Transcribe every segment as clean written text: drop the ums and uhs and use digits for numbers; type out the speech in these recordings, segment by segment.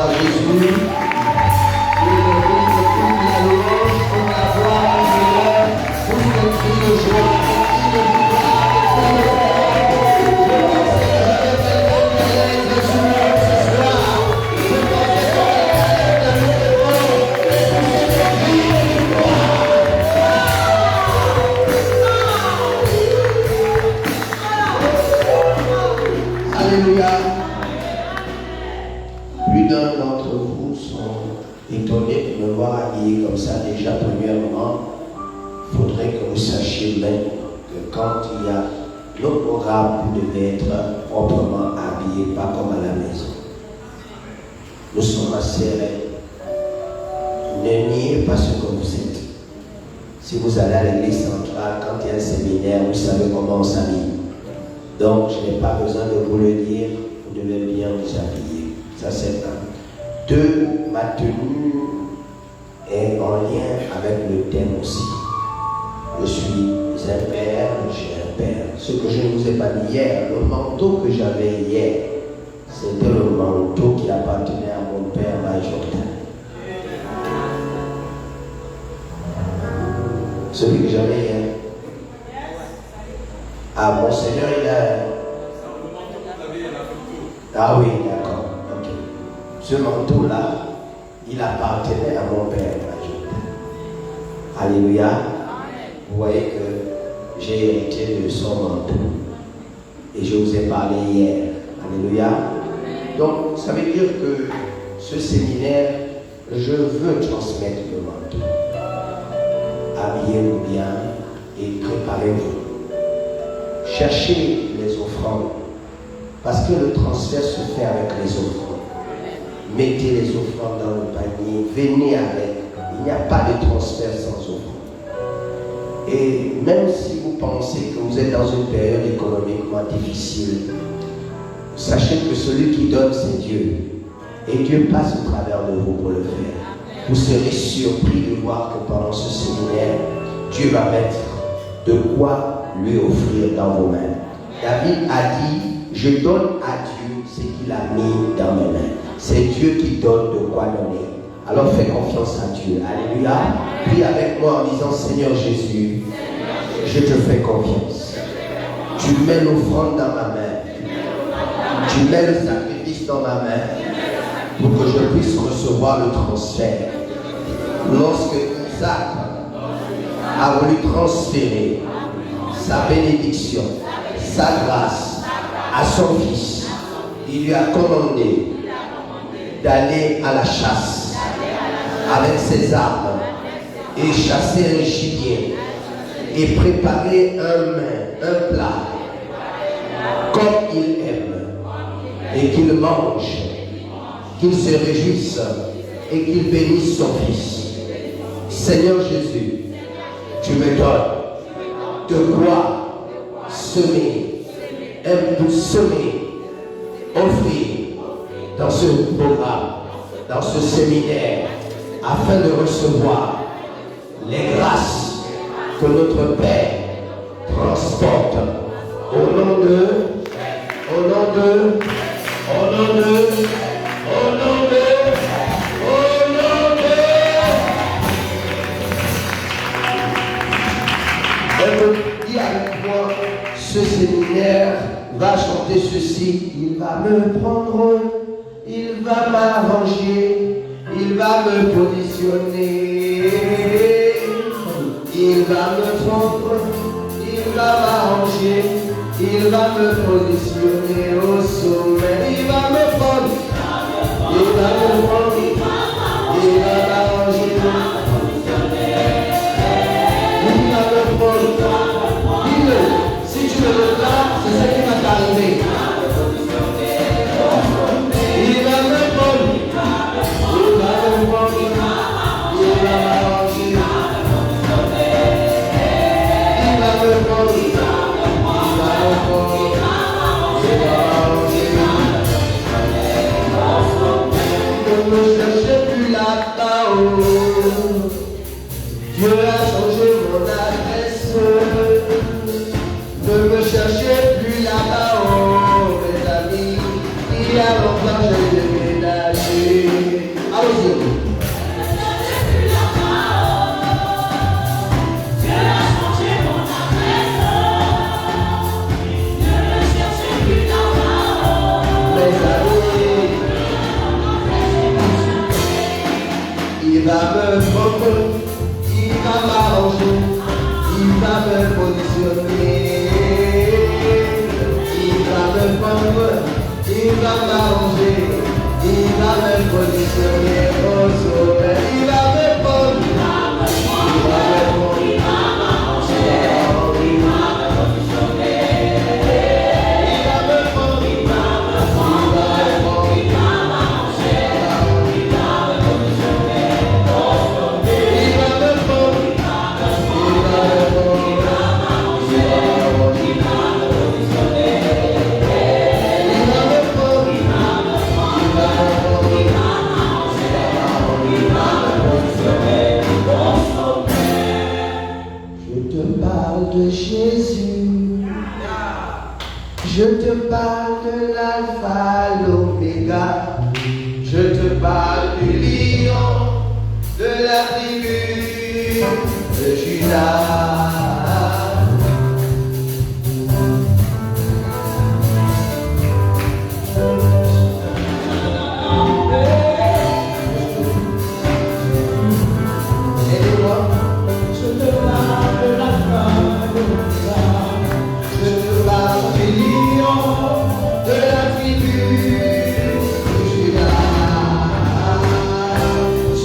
à Jésus. Et la louange, pour la gloire, l'honneur, pour le cri de joie, le cri de Alléluia. Plus d'un d'entre vous sont étonnés de me voir habillé comme ça. Déjà, premièrement, il faudrait que vous sachiez même que quand il y a l'honorable, vous devez être proprement habillé, pas comme à la maison. Nous sommes assez raides. Ne niez pas ce que vous êtes. Si vous allez à l'église centrale, quand il y a un séminaire, vous savez comment on s'habille. Donc, je n'ai pas besoin de vous le dire, vous devez bien vous habiller. Ça, c'est un. Deux, ma tenue est en lien avec le thème aussi. Je suis un père, j'ai un père. Ce que je ne vous ai pas dit hier, le manteau que j'avais hier, c'était le manteau qui appartenait à mon père Jordan. Celui que j'avais hier. Ah, mon Seigneur, il a... Ah oui, d'accord. Okay. Ce manteau-là, il appartenait à mon père. Alléluia. Vous voyez que j'ai hérité de son manteau. Et je vous ai parlé hier. Alléluia. Donc, ça veut dire que ce séminaire, je veux transmettre le manteau. Habillez-vous bien et préparez-vous. Cherchez les offrandes, parce que le transfert se fait avec les offrandes. Mettez les offrandes dans le panier, venez avec. Il n'y a pas de transfert sans offrande. Et même si vous pensez que vous êtes dans une période économiquement difficile, sachez que celui qui donne, c'est Dieu. Et Dieu passe au travers de vous pour le faire. Vous serez surpris de voir que pendant ce séminaire, Dieu va mettre de quoi lui offrir dans vos mains. David a dit, je donne à Dieu ce qu'il a mis dans mes mains. C'est Dieu qui donne de quoi donner. Alors fais confiance à Dieu. Alléluia. Prie avec moi en disant, Seigneur Jésus, je te fais confiance. Tu mets l'offrande dans ma main. Tu mets le sacrifice dans ma main pour que je puisse recevoir le transfert. Lorsque Isaac a voulu transférer sa bénédiction, sa grâce à son fils, il lui a commandé d'aller à la chasse avec ses armes et chasser un gibier et préparer un plat comme il aime et qu'il mange, qu'il se réjouisse et qu'il bénisse son fils. Seigneur Jésus, tu me donnes de quoi semer, offrir dans ce programme, dans ce séminaire, afin de recevoir les grâces que notre Père transporte au nom de dis avec moi, ce séminaire va chanter ceci. Il va me prendre, il va m'arranger, il va me positionner. Il va me prendre, il va m'arranger, il va me positionner au sommet. Il va me prendre, il va me prendre, il va m'arranger. Si tu me le plains, c'est ce qui va t'arriver. Il va me prendre, il va me prendre, il va m'arranger. Il va me prendre, il va me prendre, il va m'arranger. Ne me cherchez plus là-bas. Dieu a changé mon adresse. Ne me cherchez plus là-bas, oh mes amis. Il y a longtemps j'ai déménagé. de Judas.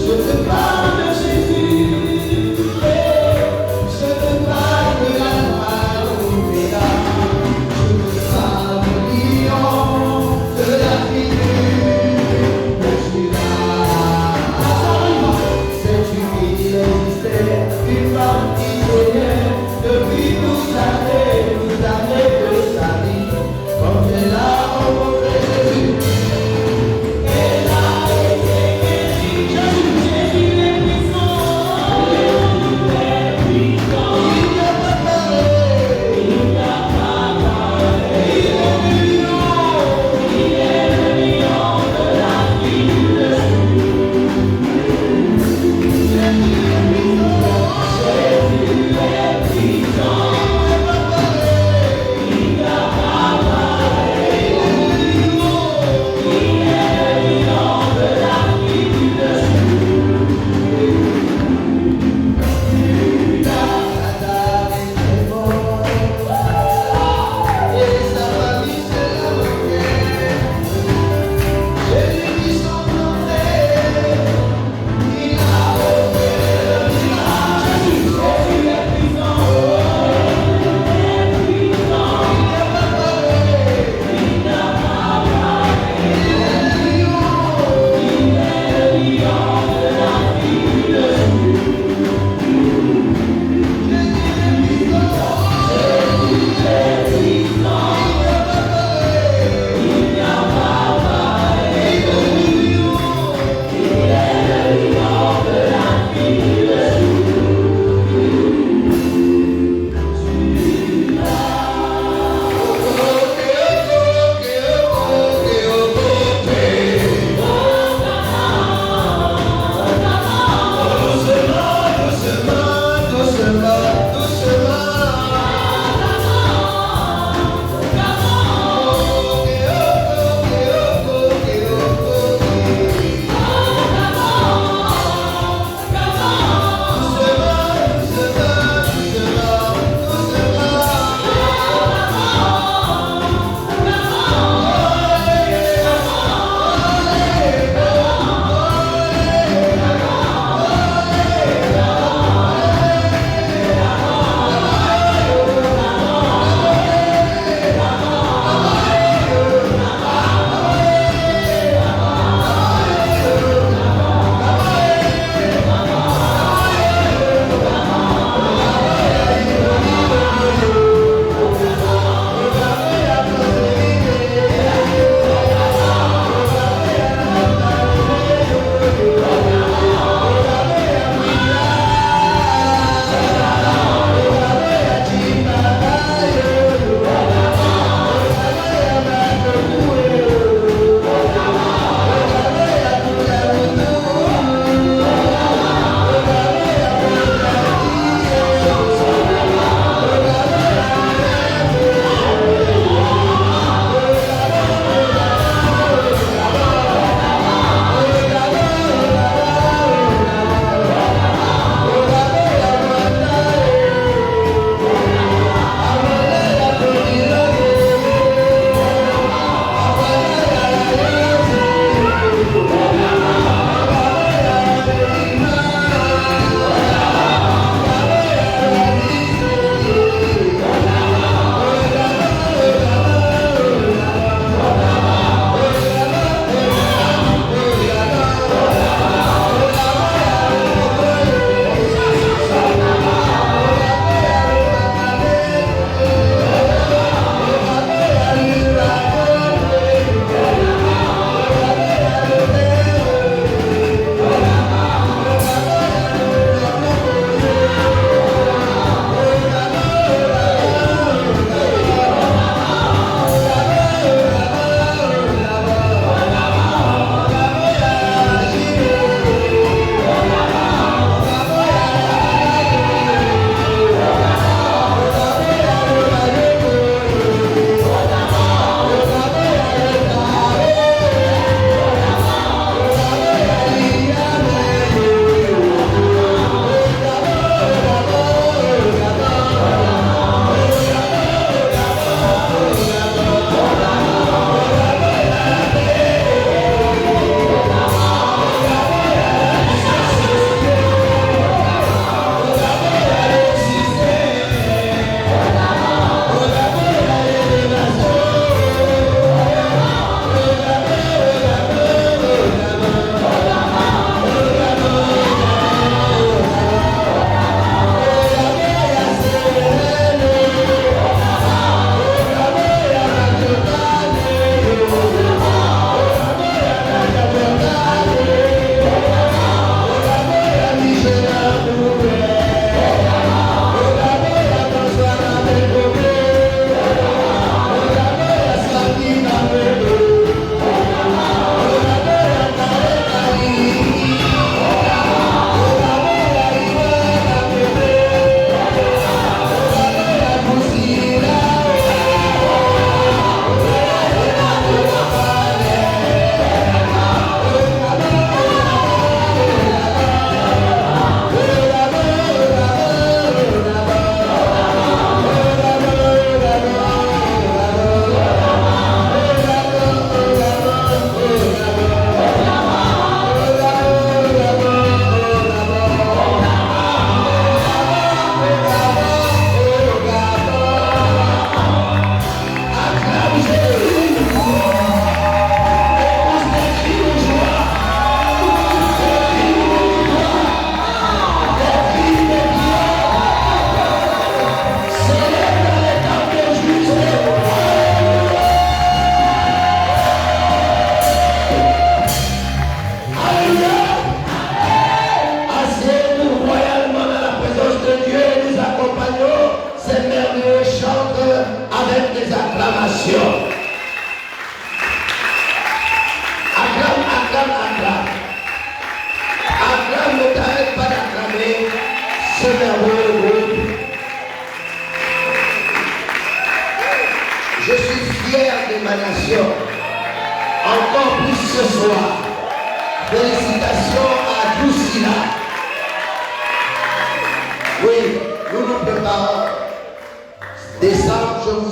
Je te parle de Jésus,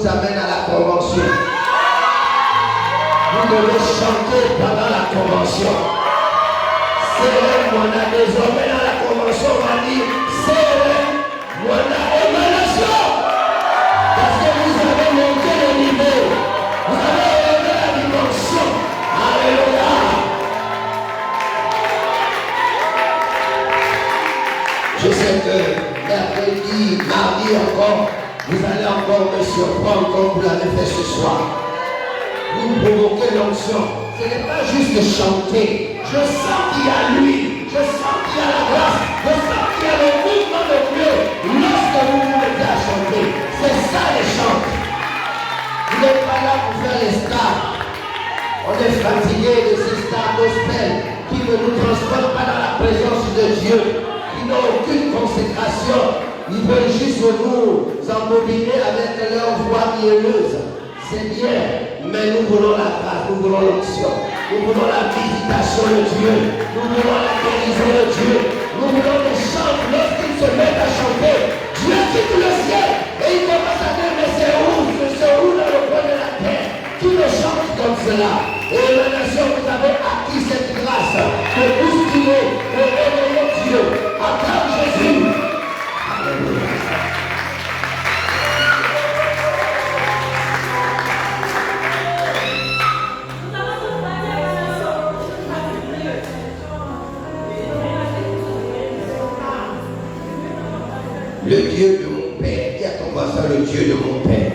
amène à la convention. Vous devez chanter pendant la convention. C'est mon a désormais dans la convention, on va dire c'est mon émanation. Parce que vous avez monté le niveau. Vous avez élevé la dimension. Alléluia. Je sais que mercredi, mardi encore, vous allez encore me surprendre comme vous l'avez fait ce soir. Vous provoquez l'onction. Ce n'est pas juste de chanter. Je sens qu'il y a lui. Je sens qu'il y a la grâce. Je sens qu'il y a le mouvement de Dieu. Lorsque vous vous mettez à chanter, c'est ça les chants. Vous n'êtes pas là pour faire les stars. On est fatigué de ces stars gospel qui ne nous transportent pas dans la présence de Dieu, qui n'ont aucune consécration. Ils veulent juste nous embobiner avec leur voix mielleuse. C'est bien, mais nous voulons la grâce, nous voulons l'onction, nous voulons la visitation de Dieu, nous voulons la guérison de Dieu, nous voulons les chants. Lorsqu'ils se mettent à chanter, Dieu quitte le ciel et il commence à dire mais c'est où dans le coin de la terre qui ne chante comme cela. Et la nation, vous avez acquis cette grâce de bousculer et réveiller Dieu. Acclame Jésus. Alléluia. Le Dieu de mon Père, dis à ton voisin le Dieu de mon Père.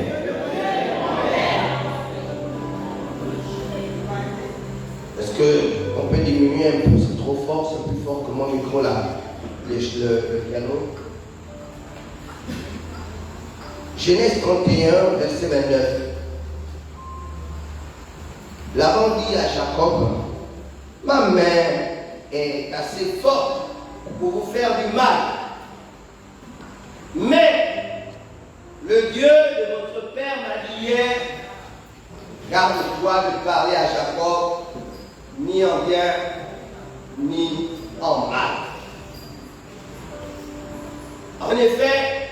Est-ce qu'on peut diminuer un peu? C'est trop fort, c'est plus fort que mon micro là, le piano. Genèse 31, verset 29. Laban dit à Jacob, ma main est assez forte pour vous faire du mal. Mais le Dieu de votre père m'a dit hier, garde-toi de parler à Jacob, ni en bien, ni en mal. En effet,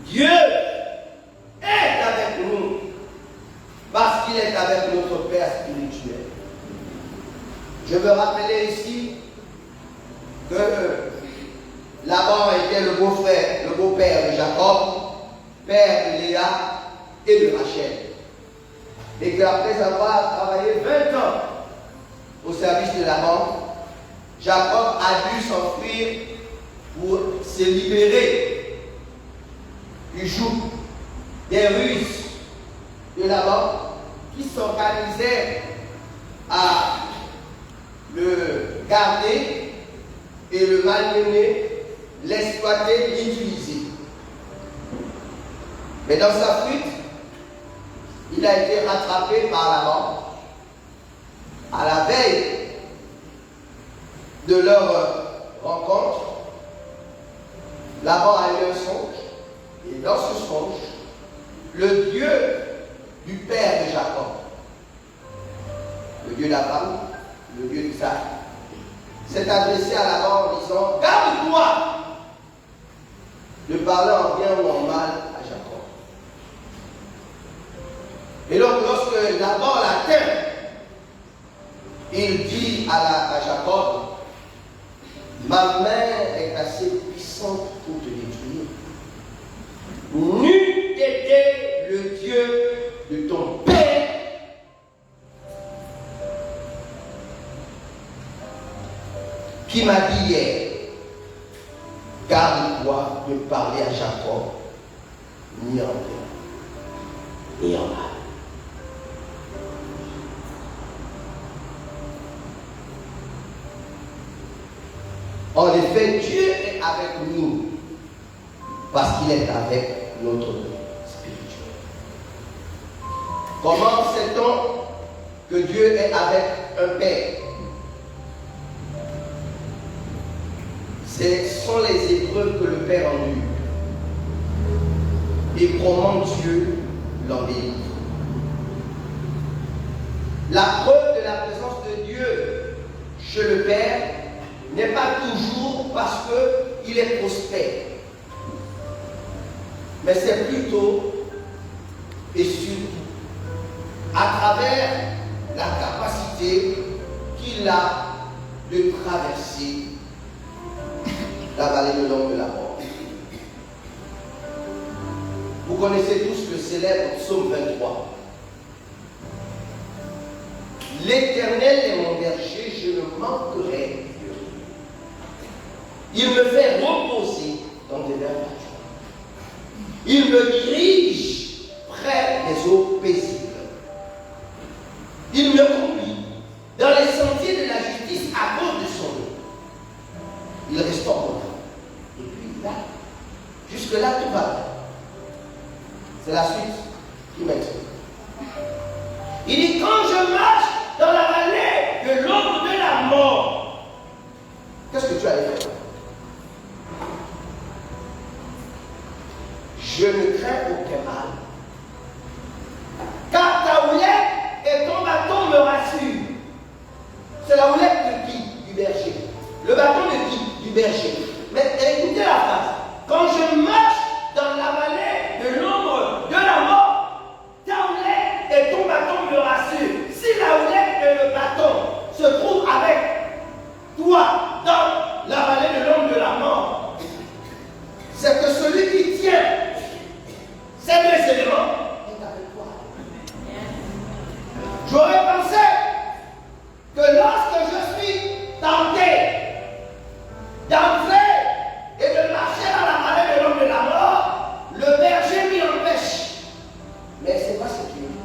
Dieu est avec nous, parce qu'il est avec notre Père spirituel. Je veux rappeler ici que Laban était le beau-frère, le beau-père de Jacob, père de Léa et de Rachel. Et qu'après avoir travaillé 20 ans au service de Laban, Jacob a dû s'enfuir pour se libérer du joug, des ruses de Laban qui s'organisaient à le garder et le malmener, l'exploiter, l'utiliser. Mais dans sa fuite, il a été rattrapé par Laban à la veille de leur rencontre. Laban a eu un songe, et dans ce songe, le Dieu du père de Jacob, le Dieu d'Abraham, le Dieu d'Isaac, s'est adressé à Laban en disant, garde-toi de parler en bien ou en mal à Jacob. Et donc lorsque Laban l'atteint, il dit à Jacob, ma main est assez puissante pour te détruire. N'eût été le Dieu de ton père qui m'a dit hier, garde-toi de parler à Jacob, ni en bien, ni en mal. En effet, Dieu est avec nous parce qu'il est avec notre spirituel. Comment sait-on que Dieu est avec un Père? Ce sont les épreuves que le Père endure. Et comment Dieu l'en délivre. La preuve de la présence de Dieu chez le Père n'est pas toujours parce qu'il est prospère. Mais c'est plutôt et surtout à travers la capacité qu'il a de traverser la vallée de l'ombre de la mort. Vous connaissez tous le célèbre psaume 23. L'Éternel est mon berger, je ne manquerai de rien. Il me fait reposer dans des verts pâturages. Il me dirige près des eaux paisibles. Il me conduit dans les sentiers de la justice à cause de son nom. Il restaure mon âme. Et puis là, jusque-là, tout va bien. C'est la suite qui m'explique. Il dit, quand je marche dans la vallée de l'ombre de la mort, qu'est-ce que tu allais faire? Je ne crains aucun mal. Car ta houlette et ton bâton me rassurent. C'est la houlette de qui? Du berger. Le bâton de qui? Du berger. Mais écoutez la phrase. Quand je marche dans la vallée de l'ombre de la mort, ta houlette et ton bâton me rassurent. Si la houlette et le bâton se trouvent avec toi dans la vallée de l'ombre de la mort, c'est que celui qui tient ces deux éléments est avec toi. J'aurais pensé que lorsque je suis tenté d'entrer et de marcher dans la vallée de l'ombre de la mort, le berger m'y empêche. Mais ce n'est pas ce qu'il dit.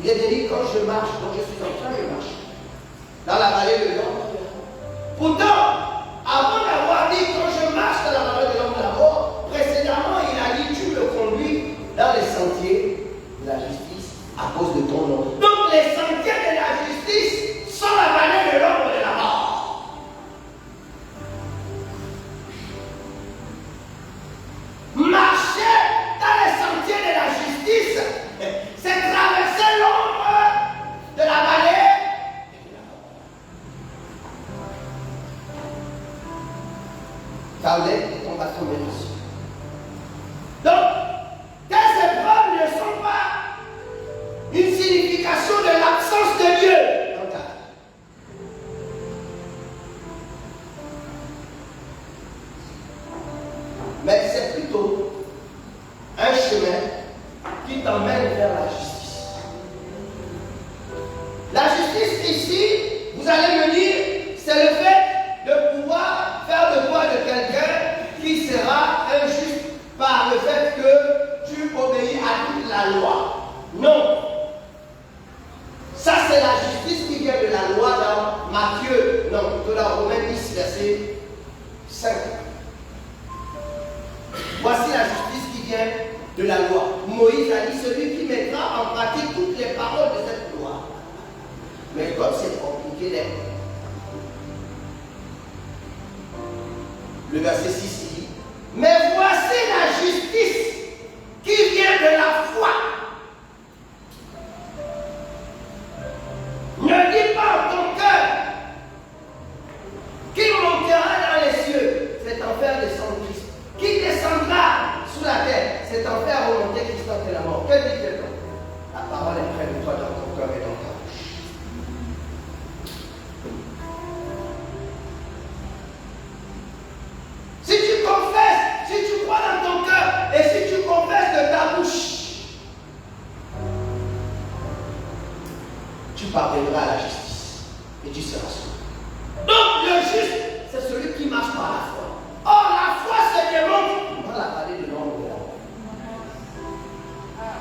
Il est dit quand je marche, quand je suis en train de marcher dans la vallée de l'ombre de la mort. Pourtant, avant d'avoir dit quand je marche dans la vallée de l'ombre de la mort, précédemment il a dit tu me conduis dans les sentiers de la justice à cause de ton nom. Donc les sentiers de la justice sont la vallée de l'ombre de la mort. Marcher dans les sentiers de la justice, c'est traverser l'ombre de la vallée de la mort. Ta houlette et ton bâton me rassurent. Donc, tes épreuves ne sont pas une signification de l'absence de Dieu dans ta vie. Mais c'est plutôt un chemin qui t'emmène vers la justice. La justice ici, vous allez me dire, c'est le fait de pouvoir faire de toi de quelqu'un qui sera injuste par le fait que tu obéis à toute la loi. Non. Ça, c'est la justice qui vient de la loi dans Matthieu, non, plutôt dans Romains 10, verset 5. Voici la justice qui vient de la loi. Moïse a dit, celui qui mettra en pratique toutes les paroles de cette loi. Mais comme c'est compliqué, le verset 6 dit, mais voici la justice qui vient de la foi. Ne dis pas en ton cœur qui montera dans les cieux, c'est en faire descendre Christ. Qui descendra sous la terre, c'est en faire remonter Christ entre la mort. Que dit-elle? La parole est près de toi dans ton cœur et dans ta bouche. Si tu confesses, si tu crois dans ton cœur et si tu confesses de ta bouche, tu parviendras à la justice et tu seras sauvé. Donc le juste, c'est celui qui marche par la foi. Or la foi se démontre dans la vallée de l'ombre de la mort.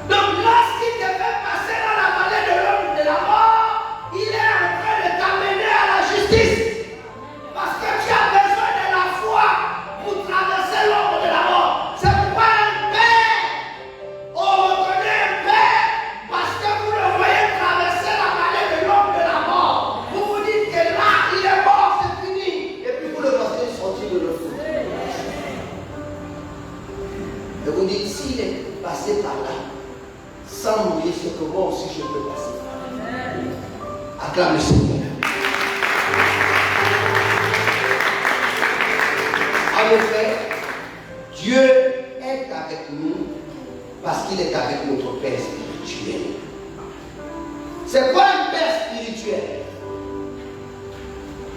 Donc lorsqu'il te fait passer dans la vallée de l'ombre de la mort, il est en train de t'amener à la justice. Parce que tu as besoin de la foi pour traverser l'ombre de la mort. C'est pourquoi un père, on reconnaît un père, parce que vous le voyez traverser la vallée de l'ombre de la mort. Vous vous dites que là, il est mort, c'est fini. Et puis vous le voyez sortir de l'eau. Et vous dites, s'il est passé par là, sans mourir, c'est que moi aussi je peux passer par là. Acclame le Seigneur. En effet, Dieu est avec nous parce qu'il est avec notre Père.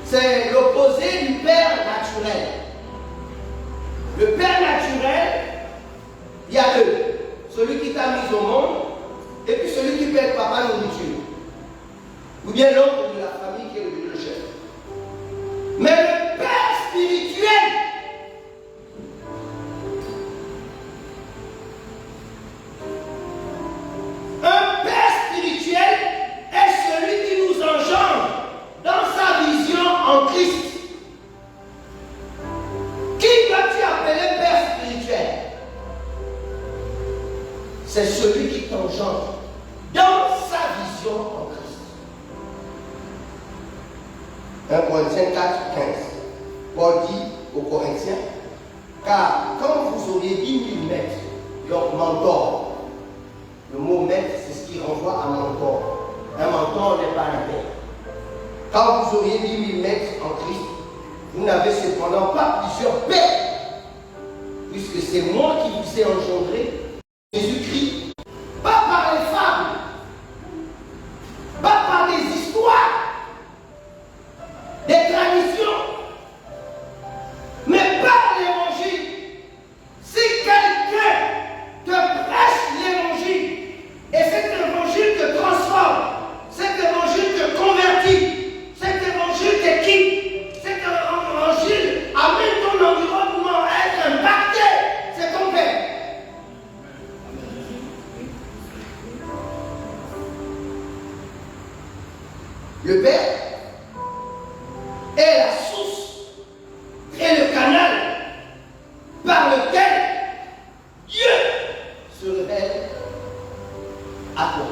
C'est l'opposé du père naturel. Le père naturel, il y a deux. Celui qui t'a mis au monde et puis celui qui paie papa nourriture. Ou bien l'autre de la famille qui est le chef. Mais le père spirituel, un père spirituel est celui qui nous engendre dans sa vision en Christ. Qui dois-tu appeler père spirituel? C'est celui qui t'engendre dans sa vision en Christ. 1 Corinthiens 4, 15. Paul dit aux Corinthiens, car quand vous auriez 10 000 mètres, donc mentor, le mot mètre, c'est ce qui renvoie à mentor. Un mentor n'est pas un père. Quand vous auriez 10 000 mètres en Christ, vous n'avez cependant pas plusieurs pères, puisque c'est moi qui vous ai engendré, Jésus-Christ, pas par les fables, pas par des histoires, des traditions, mais par l'évangile. Si quelqu'un te prêche l'évangile, et cet évangile te transforme, cet évangile te convertit, cet évangile te quitte, cet évangile amène ton environnement à être impacté, c'est ton père. Le père est la source et le canal par lequel Dieu se révèle à toi.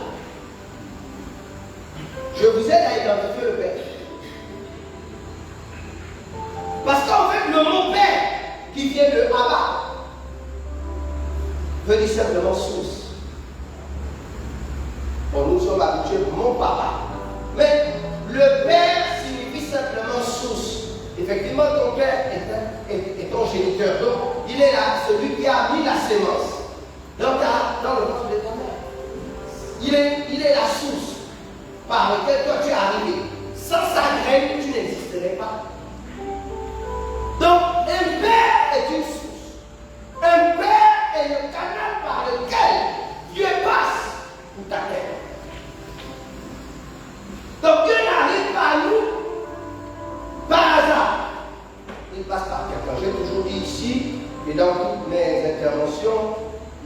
Je vous aide à identifier le père. Parce qu'en fait, le mot père qui vient de Abba veut dire simplement source. Bon, nous sommes habitués mon papa. Mais le père signifie simplement source. Effectivement, ton père est ton géniteur. Donc, il est là, celui qui a mis la sémence dans le ventre de ta mère. Il est la source par laquelle toi tu es arrivé. Sans sa graine, tu n'existerais pas. Donc, un père est une source. Un père est le canal par lequel Dieu passe pour ta terre. Donc Dieu n'arrive pas à nous par hasard. Il passe par quelqu'un. J'ai toujours dit ici, et dans toutes mes interventions,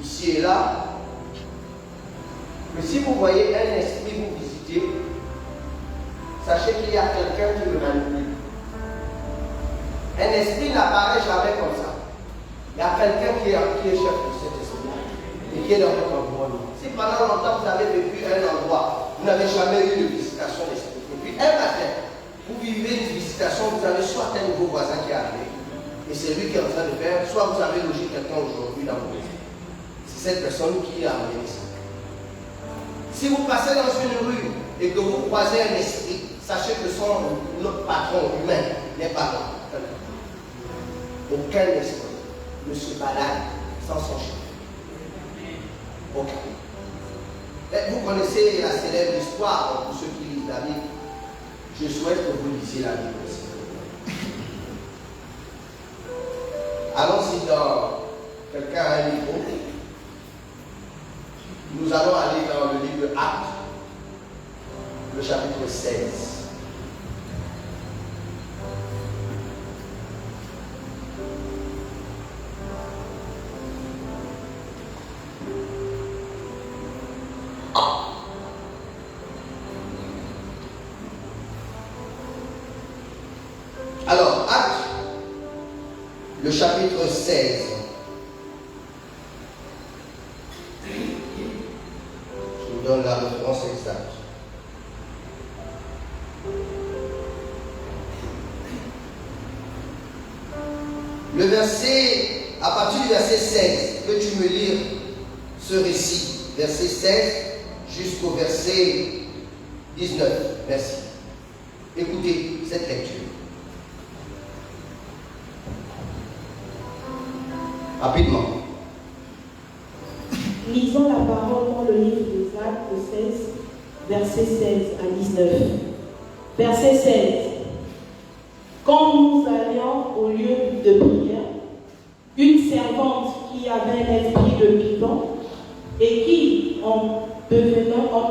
ici et là, que si vous voyez un esprit vous visiter, sachez qu'il y a quelqu'un qui le manipule. Un esprit n'apparaît jamais comme ça. Il y a quelqu'un qui est chef de cet esprit et qui est dans votre environnement. Si pendant longtemps vous avez vécu à un endroit, vous n'avez jamais eu de visitation d'esprit. Et puis un matin, vous vivez une visitation, vous avez soit un nouveau voisin qui est arrivé, et c'est lui qui est en train de faire, soit vous avez logé quelqu'un aujourd'hui dans vos maisons. C'est cette personne qui est amenée ici. Si vous passez dans une rue et que vous croisez un esprit, sachez que notre patron humain n'est pas là. Aucun esprit ne se balade sans son chef. Aucun. Vous connaissez la célèbre histoire, pour ceux qui lisent la Bible. Je souhaite que vous lisiez la Bible aussi. Allons-y dans quelqu'un a un livre. Nous allons aller dans le livre de Actes, le chapitre 16. Alors, Actes, le chapitre 16. Je vous donne la référence exacte. Le verset, à partir du verset 16, peux-tu me lire ce récit, verset 16 jusqu'au verset 19. Merci. Écoutez cette lecture. Rapidement. Lisons la parole dans le livre des Actes 16, versets 16 à 19. Verset 16. Quand nous allions au lieu de prière, une servante qui avait l'esprit de Python et qui, en devinant,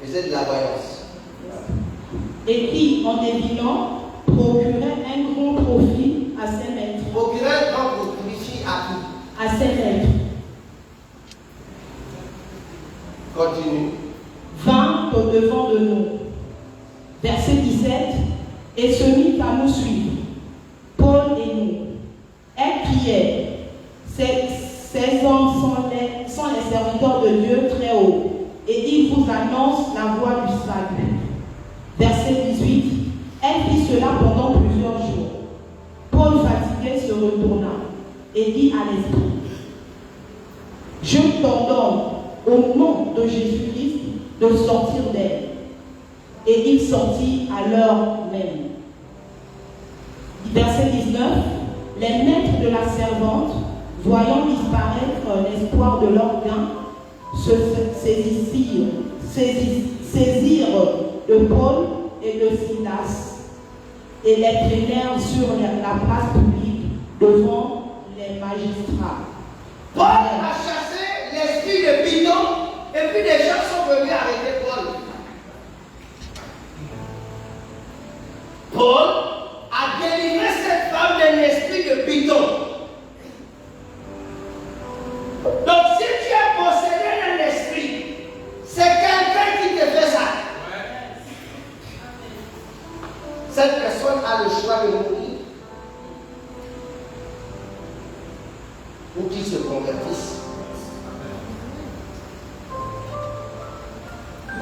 faisait de la voyance. Et qui, en devinant, procurait un grand profit à ses maîtres. Procurait un grand profit à qui? À ses maîtres. Continue. Vint au devant de nous. Verset 17. Et se mit à nous suivre, Paul et nous. Elle priait. Ces hommes sont les serviteurs de Dieu très haut, et ils vous annoncent la voie du salut. Verset 18. Elle fit cela pendant plusieurs jours. Paul, fatigué, se retourna et dit à l'esprit: Je t'ordonne, au nom de Jésus-Christ, de sortir d'elle. Et il sortit à l'heure même. Verset 19. Les maîtres de la servante, voyant disparaître l'espoir de leur gain, saisirent de Paul et de Silas et les traînèrent sur la place publique devant les magistrats. Paul a chassé l'esprit de Python et puis les gens sont venus arrêter Paul. Paul a délivré cette femme d'un esprit de Python. Donc si tu es possédé d'un esprit, c'est quelqu'un qui te fait ça. Cette personne a le choix de mourir ou qu'il se convertisse.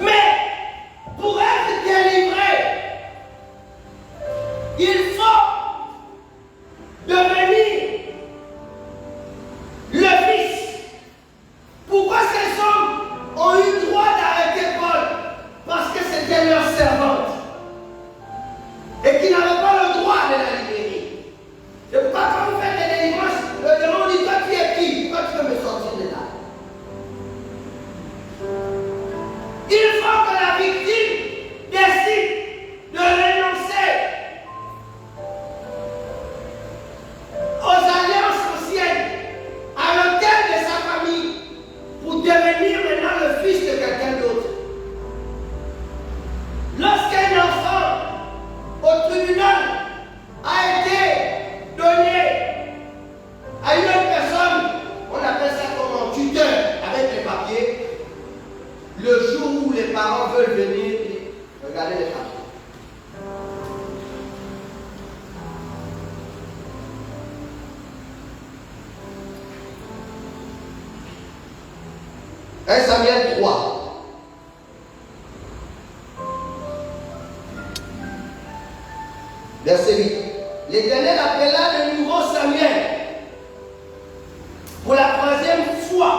Mais pour être délivré, il faut devenir le fils. Pourquoi ces hommes ont eu droit d'arrêter Paul? Parce que c'était leur servante et qu'ils n'avaient pas le droit de la libérer. C'est pourquoi quand vous faites des délivrances, le démon dit: toi tu es qui? Toi tu peux me sortir de là. Il faut que la victime décide de renoncer aux alliances anciennes, à l'autel de sa famille, pour devenir maintenant le fils de quelqu'un d'autre. Lorsqu'un enfant au tribunal a été donné à une autre personne, on appelle ça comme un tuteur avec les papiers, le jour où les parents veulent venir regarder les papiers. 1 Samuel 3. Verset 8. L'Éternel appela de nouveau Samuel pour la troisième fois.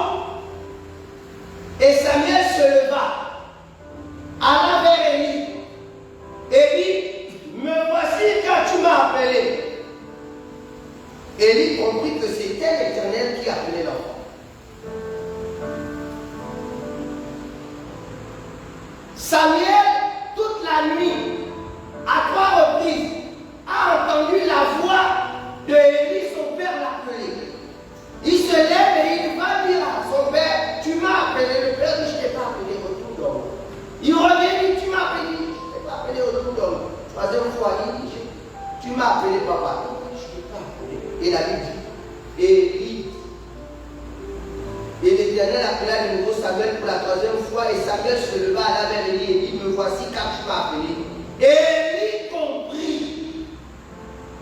Et Samuel se leva, alla vers Élie, et dit: me voici quand tu m'as appelé. Élie comprit que c'était l'Éternel qui appelait l'enfant. Samuel, toute la nuit, à 3 reprises, a entendu la voix de Élie, son père l'appeler. Il se lève et il va dire à son père: tu m'as appelé. Le père dit: je ne t'ai pas appelé, retourne dormir. Il revient et dit: tu m'as appelé. Je ne t'ai pas appelé, retourne dormir. Troisième fois, il dit: tu m'as appelé, papa. Il dit: je ne t'ai pas appelé. Et la Bible dit: Élie. Et l'Éternel appela de nouveau Samuel pour la troisième fois, et Samuel se leva, alla vers Élie et dit: me voici car tu m'as appelé. Et Élie comprit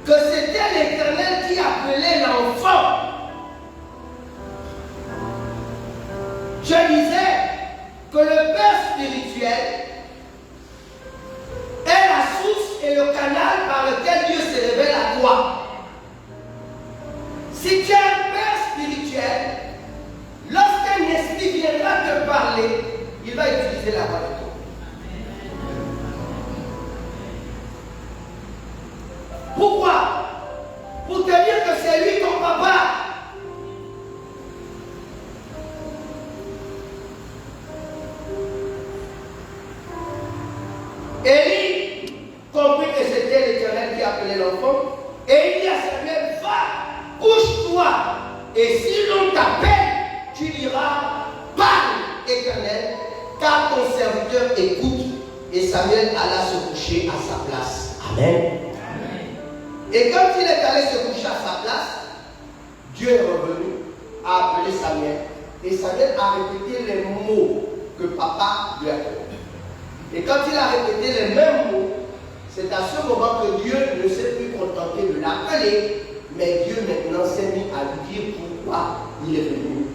que c'était l'Éternel qui appelait l'enfant. Je disais que le Père spirituel est la source et le canal par lequel Dieu se révèle à toi. Si tu es un Père spirituel, lorsqu'un esprit viendra te parler, il va utiliser la voix de toi. Pourquoi? Pour te dire que c'est lui ton papa. serviteur écoute et Samuel alla se coucher à sa place. Amen. Et quand il est allé se coucher à sa place, Dieu est revenu, a appelé Samuel. Et Samuel a répété les mots que papa lui a donnés. Et quand il a répété les mêmes mots, c'est à ce moment que Dieu ne s'est plus contenté de l'appeler, mais Dieu maintenant s'est mis à lui dire pourquoi il est venu.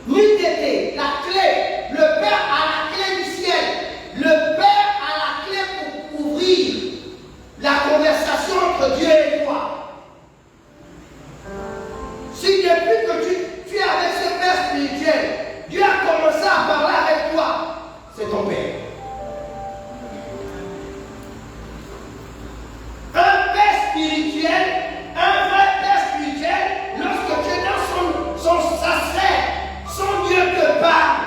N'eût été la clé, le Père a la clé du ciel, le Père a la clé pour ouvrir la conversation entre Dieu et toi. Si depuis que tu es avec ce Père spirituel, Dieu a commencé à parler avec toi, c'est ton Père. Un Père spirituel, un vrai Père spirituel, lorsque tu es dans son sacré, son Dieu te parle.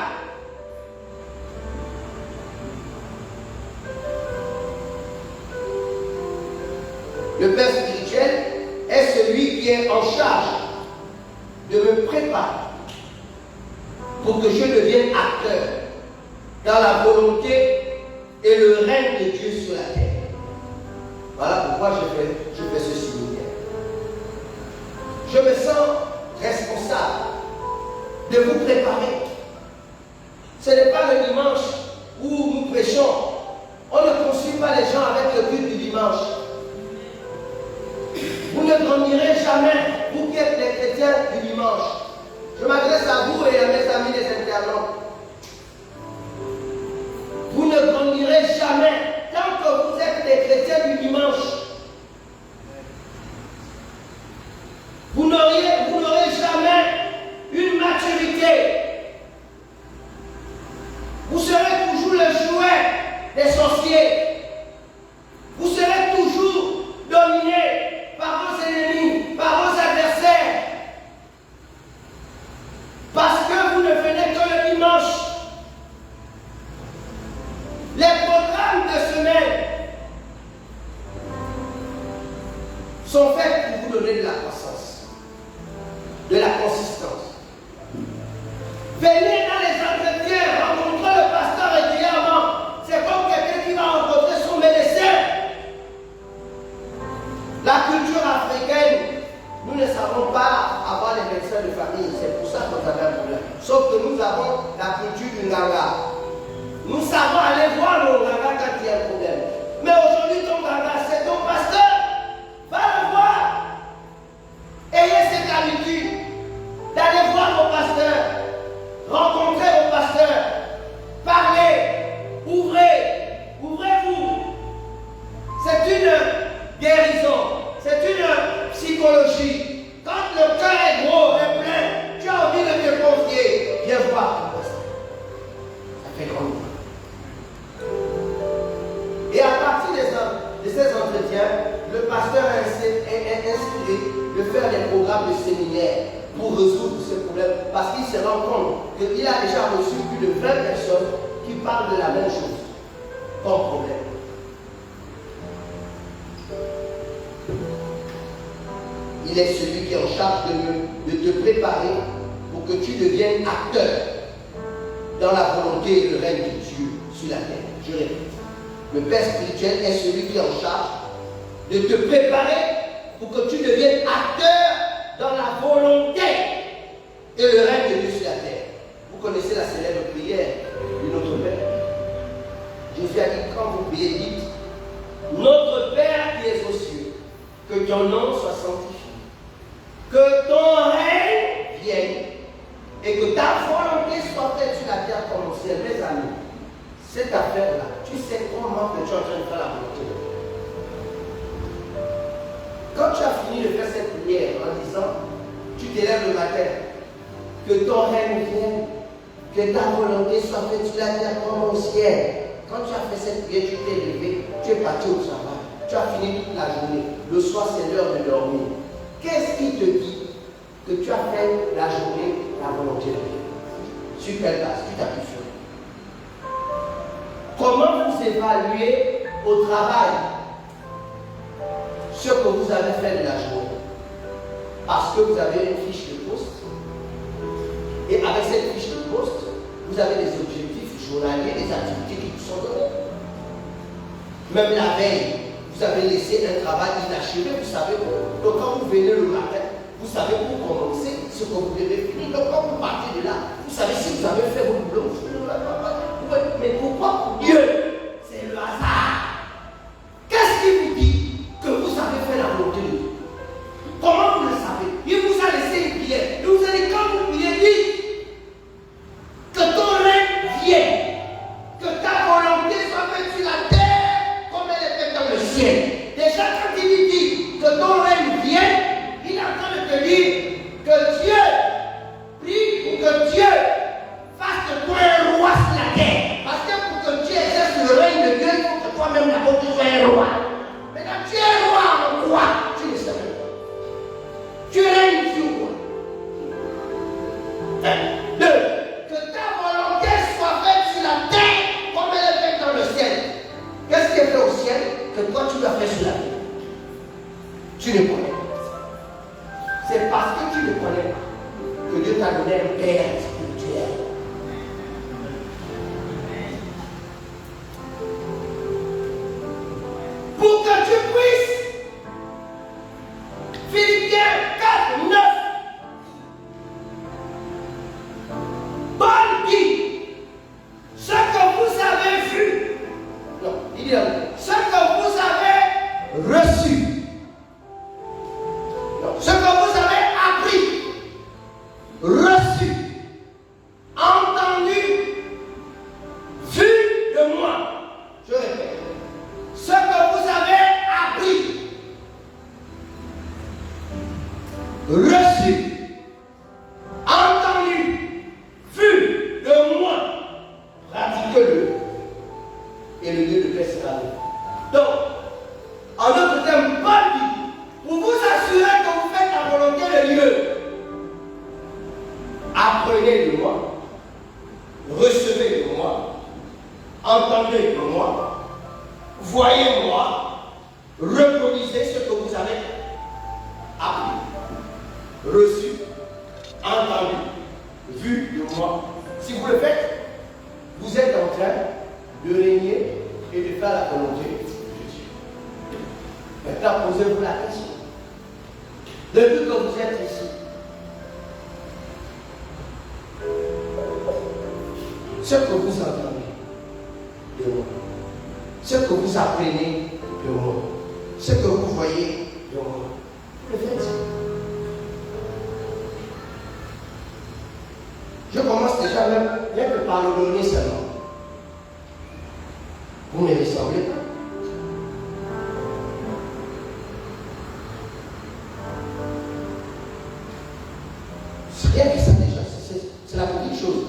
Le Père spirituel est celui qui est en charge de me préparer pour que je devienne acteur dans la volonté et le règne de Dieu sur la terre. Voilà pourquoi je fais ce séminaire. Je me sens responsable de vous préparer. Ce n'est pas le dimanche où nous prêchons. On ne poursuit pas les gens avec le but du dimanche. Vous ne grandirez jamais, vous qui êtes les chrétiens du dimanche. Je m'adresse à vous et à mes amis les internautes. Vous ne grandirez jamais tant que vous êtes les chrétiens du dimanche. Vous n'aurez jamais une maturité. Vous serez toujours le jouet des sorciers. Vous serez toujours dominé par vos ennemis, par vos adversaires. Parce que vous ne venez que le dimanche. Les programmes de semaine sont faits pour vous donner de la croissance, de la consistance. Venez dans les entretiens, rencontrer le pasteur régulièrement. C'est comme quelqu'un qui va rencontrer son médecin. La culture africaine, nous ne savons pas avoir les médecins de famille. C'est pour ça qu'on a un problème. Sauf que nous avons la culture du Nganga. Nous savons aller voir nos Nganga quand il y a un problème. Mais aujourd'hui, ton Nganga, c'est ton pasteur. Va le voir. Ayez cette habitude d'aller voir vos pasteurs, rencontrer vos pasteurs, parler, ouvrez-vous. C'est une guérison, c'est une psychologie. Quand le cœur est gros et plein, tu as envie de te confier. Viens voir ton pasteur. Ça fait grand bien. Et à partir de ces entretiens, le pasteur est inspiré de faire des programmes de séminaire pour résoudre ces problèmes. Parce qu'il se rend compte qu'il a déjà reçu plus de 20 personnes qui parlent de la même chose comme problème. Il est celui qui est en charge de te préparer pour que tu deviennes acteur dans la volonté et le règne de Dieu sur la terre. Je répète. Le Père spirituel est celui qui est en charge de te préparer pour que tu deviennes acteur dans la volonté et le règne de Dieu sur la terre. Vous connaissez la célèbre prière de notre Père. Jésus a dit, quand vous priez, dites, notre Père qui es aux cieux, que ton nom soit sanctifié, que ton règne vienne et que ta volonté soit faite sur la terre comme au ciel. Mes amis, cette affaire-là, tu sais comment que tu es en train de faire la volonté de Dieu. Quand tu as fini de faire cette prière en disant, tu t'élèves le matin, que ton règne vienne, que ta volonté soit faite sur la terre comme au ciel. Quand tu as fait cette prière, tu t'es levé, tu es parti au travail, tu as fini toute la journée. Le soir, c'est l'heure de dormir. Qu'est-ce qui te dit que tu as fait la journée la volonté de Dieu? Sur quelle base tu t'appuies sur? Comment vous évaluez au travail ce que vous avez fait de la journée? Parce que vous avez une fiche de poste. Et avec cette fiche de poste, vous avez des objectifs journalier des activités qui vous sont données. Même la veille, vous avez laissé un travail inachevé, vous savez. Donc quand vous venez le matin, vous savez pour commencer ce que vous devez finir. Donc quand vous partez de là, vous savez si vous avez fait votre boulot. Mais pourquoi pour Dieu? C'est le hasard. Qu'est-ce qui vous dit que vous avez fait la volonté de Dieu? Comment vous le savez? Il vous a laissé une prière. Il vous a dit quand vous priez, dites que ton règne vienne, que ta volonté soit faite sur la terre comme elle est faite dans le ciel. Déjà quand il dit que ton règne vienne, il est en train de te dire que Dieu prie pour que Dieu fasse de toi un roi sur la terre. Parce que pour que Dieu exerce le règne de Dieu, il faut que toi-même d'abord tu sois un roi. Maintenant tu es un roi en quoi? Tu ne sais pas. Tu règnes sur quoi? Deux, que ta volonté soit faite sur la terre comme elle est faite dans le ciel. Qu'est-ce qui est fait au ciel que toi tu dois faire sur la terre? Tu ne connais pas. C'est parce que tu ne connais pas que Dieu t'a donné un père spirituel. Pour que tu puisses, Philippiens 4, 9, Paul dit, ce que vous avez vu, non, il dit ce que vous avez reçu, non, ce que vous avez appris, reçu, entendu, vu de moi. Je répète, ce que vous avez appris, reçu, entendu, vu de moi, pratiquez-le et le Dieu de paix sera avec vous. Donc, en d'autres termes, Paul dit, pour vous assurer que vous faites la volonté de Dieu, apprenez de moi, recevez de moi, entendez de moi, voyez-moi, reproduisez ce que vous avez appris, reçu, entendu, vu de moi. Si vous le faites, vous êtes en train de régner et de faire la volonté de Dieu. Maintenant, posez-vous la question. Depuis que vous êtes ici, ce que vous entendez de moi, ce que vous apprenez de moi, ce que vous voyez de moi, vous le faites. Je commence déjà même, rien que par le donner seulement. Vous ne me ressemblez pas. C'est rien que ça déjà, c'est la petite chose.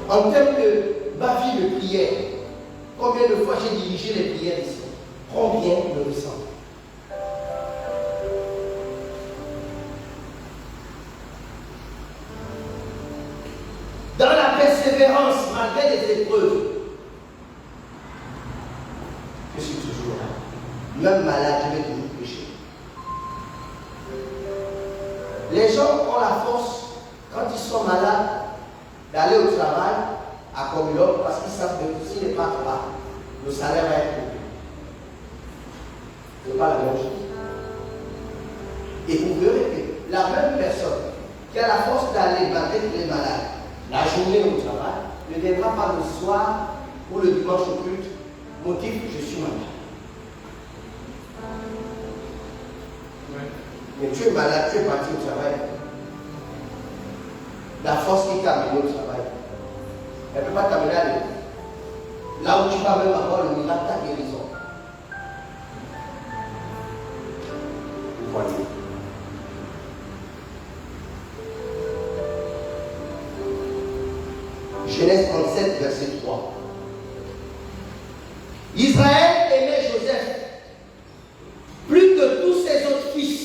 En termes de ma vie de prière, combien de fois j'ai dirigé les prières ici? Combien me ressemble? Dans la persévérance, malgré les épreuves, je suis toujours là. Même malade, je vais toujours prêcher. Les gens ont la force, quand ils sont malades, d'aller au travail à Comilog parce qu'ils savent que s'ils ne partent pas, le salaire va être coupé. Ce n'est pas la même chose. Et vous verrez que la même personne qui a la force d'aller malgré les malades, la journée au travail, ne viendra pas le soir ou le dimanche au culte, motif je suis malade. Mais tu es malade, tu es parti au travail. La force qui t'a amené au travail, elle ne peut pas t'amener à l'école. Là où tu vas même avoir le miracle, ta guérison. Voilà. Genèse 37, verset 3. Israël aimait Joseph plus que tous ses autres fils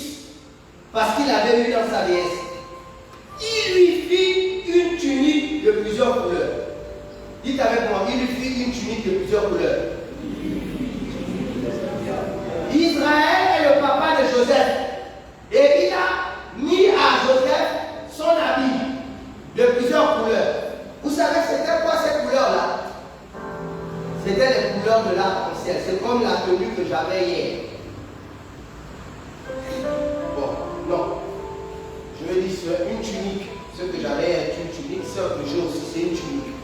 parce qu'il avait eu dans sa vieillesse. Il lui fit une tunique de plusieurs couleurs. Dites avec moi, il lui fit une tunique de plusieurs couleurs. Israël est le papa de Joseph. Et il a mis à Joseph son habit de plusieurs couleurs. C'était les couleurs de l'arc-en-ciel. C'est comme la tenue que j'avais hier. Bon, non. Je me dis, c'est une tunique. Ce que j'avais est une tunique. Ce que j'ai aussi, c'est une tunique.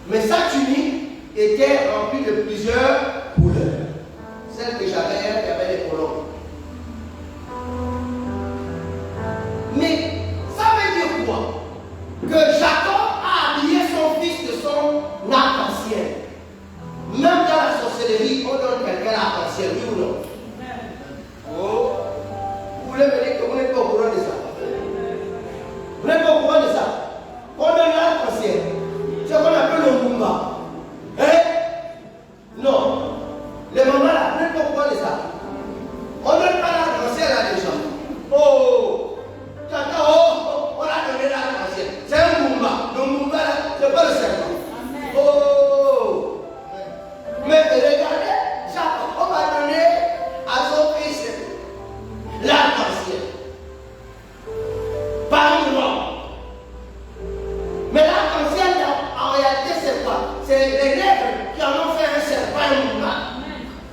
Mais sa tunique était remplie de plusieurs couleurs. Celle que j'avais, il y avait les colombes. Mais ça veut dire quoi? Que Jacob a habillé son fils de son arc-en-ciel. Même dans la sorcellerie, on donne quelqu'un l'arc-en-ciel, oui ou non? Oh, vous voulez me dire que vous n'êtes pas au courant de ça? Vous n'êtes pas au courant de ça? On donne l'arc-en-ciel. C'est ce qu'on appelle le Mumba. Hein? Non. Les mamans là, vous n'êtes pas au courant de ça? On ne donne pas l'arc-en-ciel à des gens. Oh, on a donné l'arc-en-ciel. C'est un Mumba. Le Mumba là, c'est pas le serpent. Oh. Mais regardez, Jacob, on va donner à son fils l'arc-en-ciel. Par une robe. Mais l'arc-en-ciel, en réalité, c'est quoi? C'est les nègres qui en ont fait un serpent, un mouvement.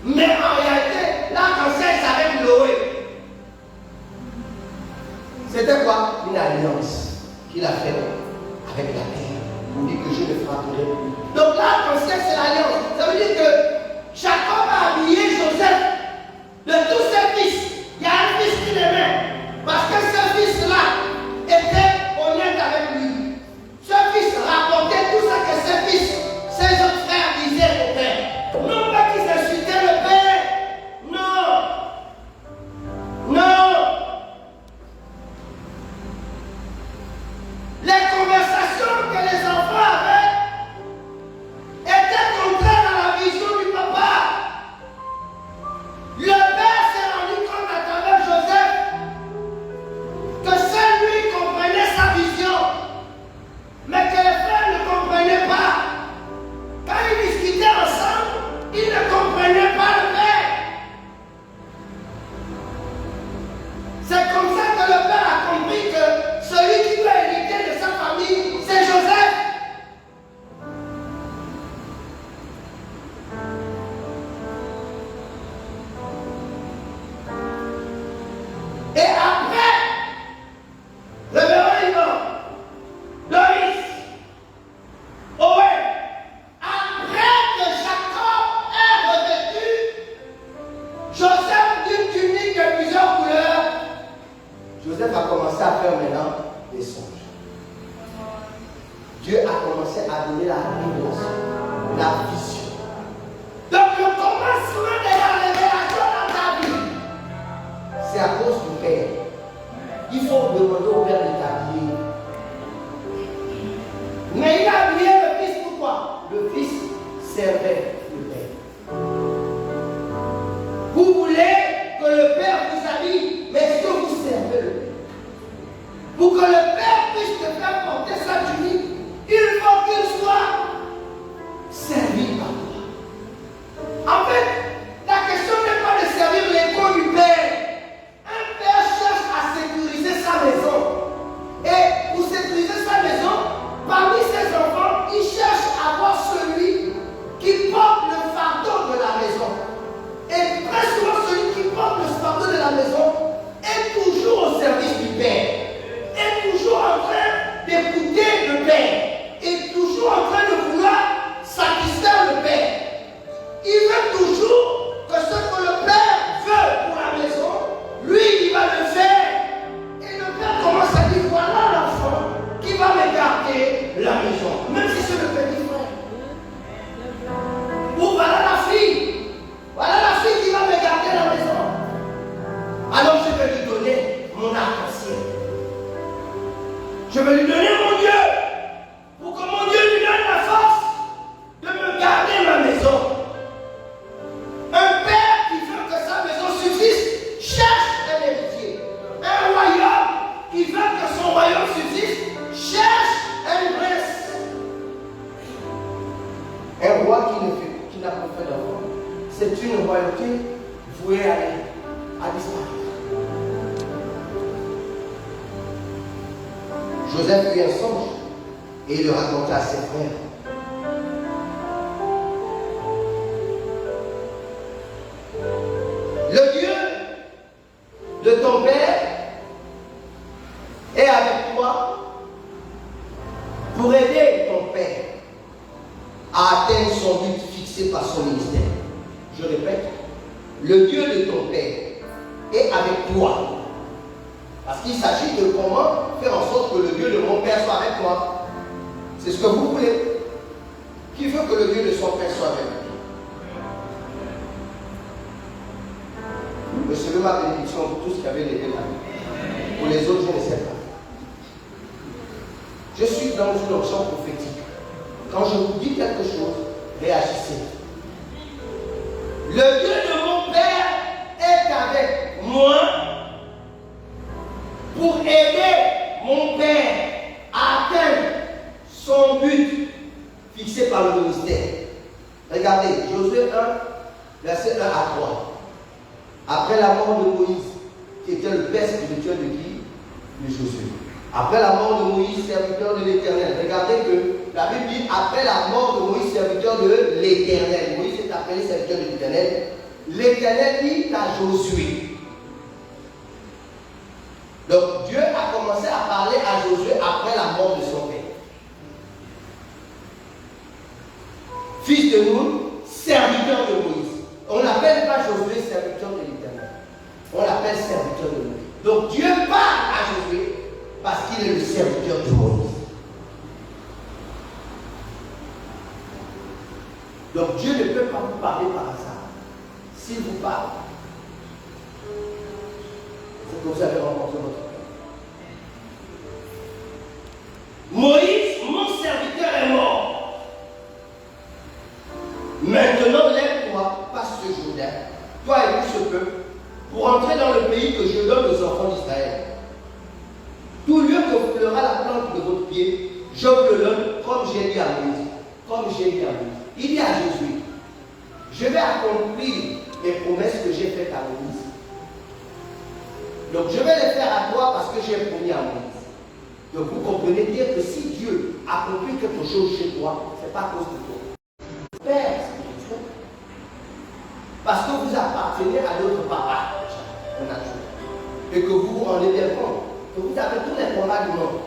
Mais en réalité, l'arc-en-ciel, c'est avec Noé. C'était quoi? Une alliance qu'il a faite avec la terre. Il dit que je ne frapperai plus. Donc l'arc-en-ciel, c'est l'alliance. Ça veut dire que Jacob a habillé Joseph de tous ses fils. Il y a un fils qui l'aimait. Parce que ce fils-là était honnête avec lui. Ce fils rapportait tout ce que ses fils, ses autres frères disaient au père. Non pas qu'ils insultaient le père. Non. Non. Les conversations que les enfants avaient étaient contraires à la vision du papa. Le père s'est rendu compte à travers Joseph que seul lui comprenait sa vision, mais que les frères ne comprenaient pas. Quand ils discutaient ensemble, ils ne comprenaient pas le père. C'est comme ça que le père a compris que celui qui doit hériter de sa famille, c'est Joseph. Et après, le Véron, Loïs, Owen, après que Jacob ait revêtu Joseph d'une tunique de plusieurs couleurs, Joseph a commencé à faire maintenant des songes. Dieu a commencé à donner la révélation, la vision. Donc le commencement de la révélation dans ta vie, c'est à cause du Père. Il faut demander au Père de t'habiller. Mais il a habillé le Fils pourquoi? Le Fils servait le Père. Vous voulez que le Père vous habille, mais est-ce que vous servez le Père? Pour que le Père puisse te faire porter sa tunique, il faut qu'il soit servi par toi. En fait, la question n'est pas de servir l'ego du Père. Un père cherche à sécuriser sa maison. Et pour sécuriser sa maison, parmi ses enfants, il cherche à avoir celui qui porte le fardeau de la maison. Et très souvent, celui qui porte le fardeau de la maison est toujours au service du Père. Est toujours en train d'écouter le Père. Est toujours en train de vouloir satisfaire le Père. Il veut toujours que ce que le Père veut pour la maison, lui, il va le faire. Et le Père commence à dire, voilà l'enfant qui va me garder la maison. Même si c'est le petit frère. Ou voilà la fille. Voilà la fille qui va me garder la maison. Alors je vais lui donner mon arc-en-ciel. Je vais lui donner mon Dieu. Pour que mon Dieu lui donne la force de me garder ma maison. Un père qui veut que sa maison subsiste cherche un héritier. Un royaume qui veut que son royaume subsiste cherche un prince. Un roi qui n'a pas fait d'enfant, c'est une royauté vouée à disparaître. Joseph eut un songe et il le raconta à ses frères. de ton père est avec toi pour aider ton père à atteindre son but fixé par son ministère. Je répète, le Dieu de ton père est avec toi. Parce qu'il s'agit de comment faire en sorte que le Dieu de mon père soit avec moi. C'est ce que vous voulez. Qui veut que le Dieu de son père soit avec lui? Recevez ma bénédiction pour tous qui avaient levé la main. Pour les autres, je ne sais pas. Je suis dans une option prophétique. Quand je vous dis quelque chose, réagissez. Le Dieu de mon père est avec moi pour aider mon père à atteindre son but fixé par le ministère. Regardez, Josué 1, verset 1 à 3. Après la mort de Moïse, qui était le père spirituel de qui? De Josué. Après la mort de Moïse, serviteur de l'Éternel. Regardez que la Bible dit après la mort de Moïse, serviteur de l'Éternel. Moïse est appelé serviteur de l'Éternel. L'Éternel dit à Josué. Donc Dieu a commencé à parler à Josué après la mort de son père. Fils de Nun, serviteur de Moïse. On n'appelle pas Josué serviteur de l'Éternel. On l'appelle serviteur de Moïse. Donc Dieu parle à Josué parce qu'il est le serviteur de Moïse. Donc Dieu ne peut pas vous parler par hasard. S'il vous parle, c'est que vous avez rencontré votre père. Moïse, mon serviteur, est mort. Maintenant, lève-toi, passe ce Jourdain, toi et tout ce peuple, pour entrer dans le pays que je donne aux enfants d'Israël. Tout lieu que fleura la plante de votre pied, je vous le donne comme j'ai dit à Moïse. Comme j'ai dit à Moïse. Il dit à Jésus, je vais accomplir les promesses que j'ai faites à Moïse. Donc je vais les faire à toi parce que j'ai promis à Moïse. Donc vous comprenez bien que si Dieu accomplit quelque chose chez toi, ce n'est pas à cause de toi. Père spirituel. Parce que vous appartenez à notre papa naturel. Et que vous vous rendez bien compte que vous avez tous les combats du monde.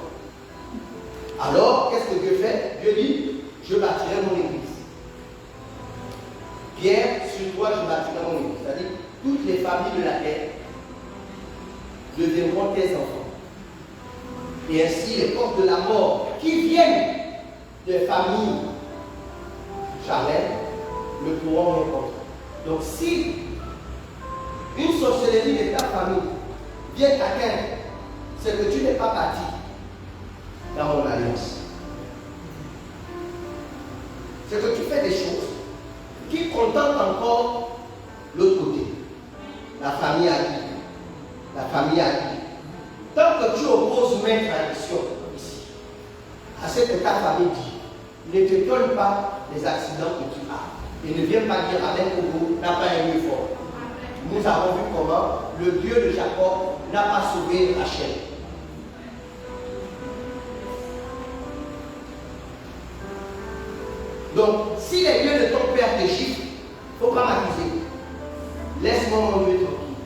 Alors, qu'est-ce que Dieu fait? Dieu dit, je bâtirai mon église. Pierre, sur toi, je bâtirai mon église. C'est-à-dire, toutes les familles de la terre deviendront tes enfants. Et ainsi, les portes de la mort qui viennent des familles charnelles ne pourront rien contre. Donc, si une sorcellerie de ta famille vient t'atteindre, c'est que tu n'es pas bâti dans mon alliance. C'est que tu fais des choses qui contentent encore l'autre côté. La famille acquise. La famille acquise. Tant que tu opposes mes traditions ici, à ce que ta famille dit, ne te donne pas les accidents que tu as. Et ne viens pas dire avec Kogo n'a pas aimé fort. Nous avons vu comment le Dieu de Jacob n'a pas sauvé Rachel. Donc, si les dieux de ton père te chiffrent, il ne faut pas m'accuser. Laisse-moi mon Dieu tranquille.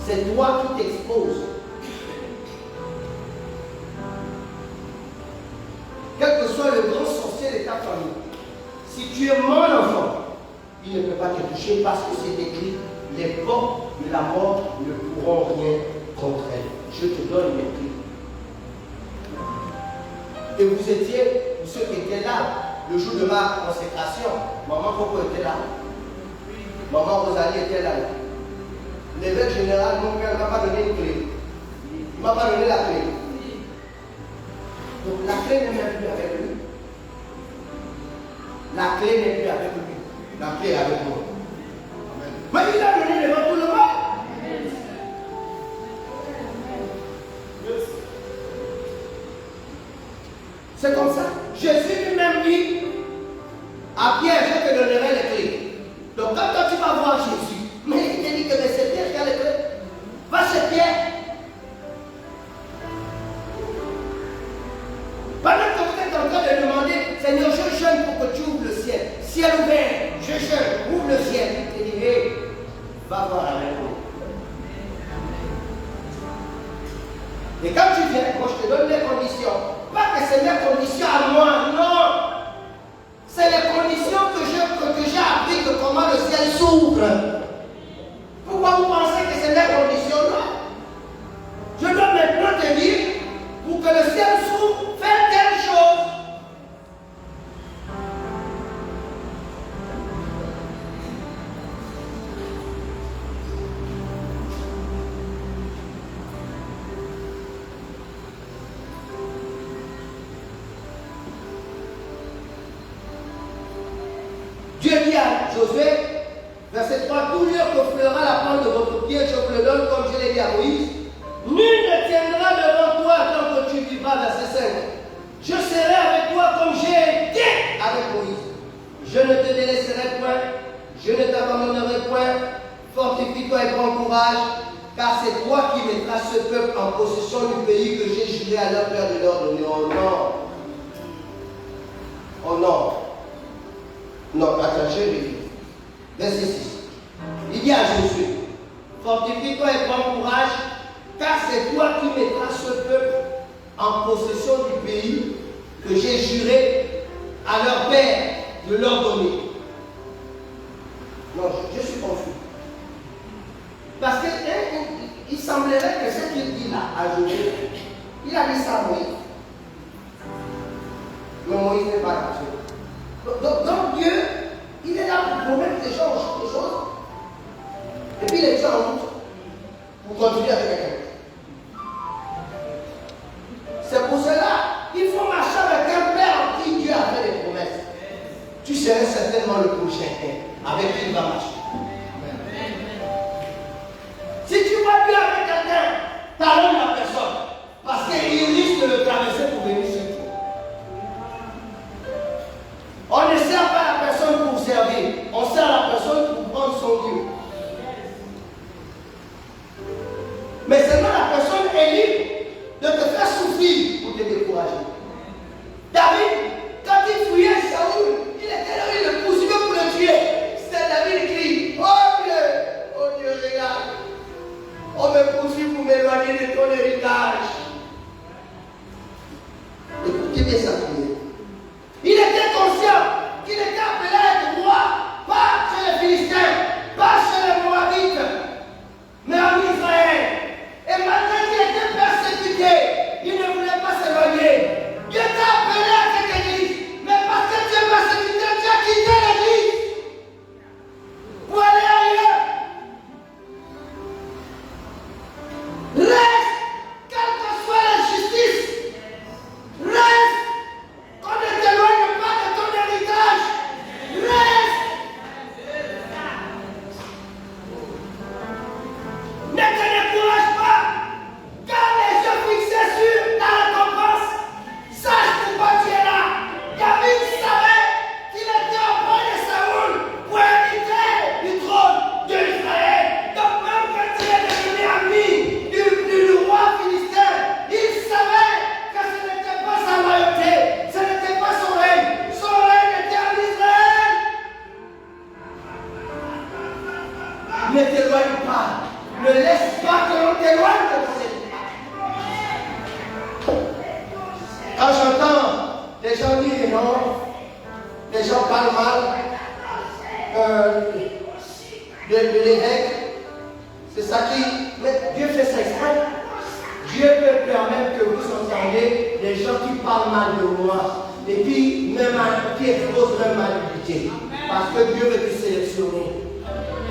C'est toi qui t'exposes. Quel que soit le grand sorcier de ta famille, si tu es mon enfant, il ne peut pas te toucher parce que c'est écrit, les portes de la mort ne pourront rien contre elle. Je te donne les clés. Et vous étiez, ceux qui étaient là, le jour de ma consécration, maman Coco était là. Maman Rosalie était là. L'évêque général, mon père ne m'a pas donné une clé. Il ne m'a pas donné la clé. Donc la clé n'est même plus avec lui. La clé n'est plus avec lui. La clé est avec moi. Mais il a donné devant tout le monde. C'est comme ça. Jésus lui-même dit à Pierre, je te donnerai les clés. Donc quand tu vas voir Jésus, mais il te dit que c'est Pierre qui a les clés. Va chez Pierre. Pendant que vous êtes en train de demander, Seigneur, je jeûne pour que tu ouvres le ciel. Ciel ouvert, je jeûne, ouvre le ciel. Il te dit, hé, va voir avec moi. Et quand tu viens, moi je te donne les conditions. Pas que c'est mes conditions à moi, non. C'est les conditions que j'ai appris de comment le ciel s'ouvre. Pourquoi vous pensez que c'est mes conditions? Non. Je dois maintenant te dire, pour que le ciel s'ouvre, fais telle chose. Dieu dit à Josué, verset 3, tout lieu que fleura la plante de votre pied, je vous le donne comme je l'ai dit à Moïse. Nul ne tiendra devant toi tant que tu vivras, verset 5. Je serai avec toi comme j'ai été avec Moïse. Je ne te délaisserai point, je ne t'abandonnerai point. Fortifie-toi et prends courage, car c'est toi qui mettras ce peuple en possession du pays que j'ai juré à leur père de leur donner. Oh non! Oh non! Non, attends, je vais. Verset 6. Il dit à Josué, fortifie-toi et prends courage, car c'est toi qui mettras ce peuple en possession du pays que j'ai juré à leur père de leur donner. Non, je suis confus. Parce qu'il semblerait que ce qu'il dit là à Josué, il a dit ça à Moïse. Mais Moïse n'est pas là. Donc Dieu, il est là pour promettre des choses. Et puis les gens en route pour continuer avec quelqu'un. C'est pour cela qu'il faut marcher avec un père en qui Dieu a fait des promesses. Tu serais certainement le prochain avec qui il va marcher. Si tu vas bien avec quelqu'un, talonne la personne. Parce qu'il risque de le traverser pour venir chez toi. On ne sert pas la personne pour servir. On sert la personne pour prendre son Dieu. Mais seulement la personne est libre de te faire souffrir pour te décourager. David, quand il fouillait Saoul, il était là, il le poursuivait pour le tuer. C'est David qui crie, oh Dieu, regarde. On me poursuit pour m'éloigner de ton héritage. Écoutez bien ça. Il était conscient qu'il était appelé à être roi, pas chez les Philistins, pas chez les Moabites, mais en Israël. Et malgré qu'il était persécuté, il ne voulait pas s'éloigner. Dieu t'a appelé à cette église, mais parce que tu es persécuté, tu as quitté l'église pour aller ailleurs. Reste, quelle que soit la justice, reste, qu'on ne t'éloigne pas de ton héritage, reste. Ne te décourage pas, car les yeux fixés sur ta récompense, sache pourquoi tu es là. David savait qu'il était auprès de Saoul pour hériter du trône d'Israël. Donc même quand il est devenu ami du roi philistin, il savait que ce n'était pas sa loyauté, ce n'était pas son règne était en Israël. Ne t'éloigne pas. Ne laisse pas que l'on t'éloigne de ton héritage. Quand j'entends les gens dire non, les gens parlent mal de l'évêque, c'est ça qui. Mais Dieu fait ça exprès. Dieu peut permettre que vous entendiez des gens qui parlent mal de moi et qui exposent même ma nudité. Parce que Dieu veut te sélectionner.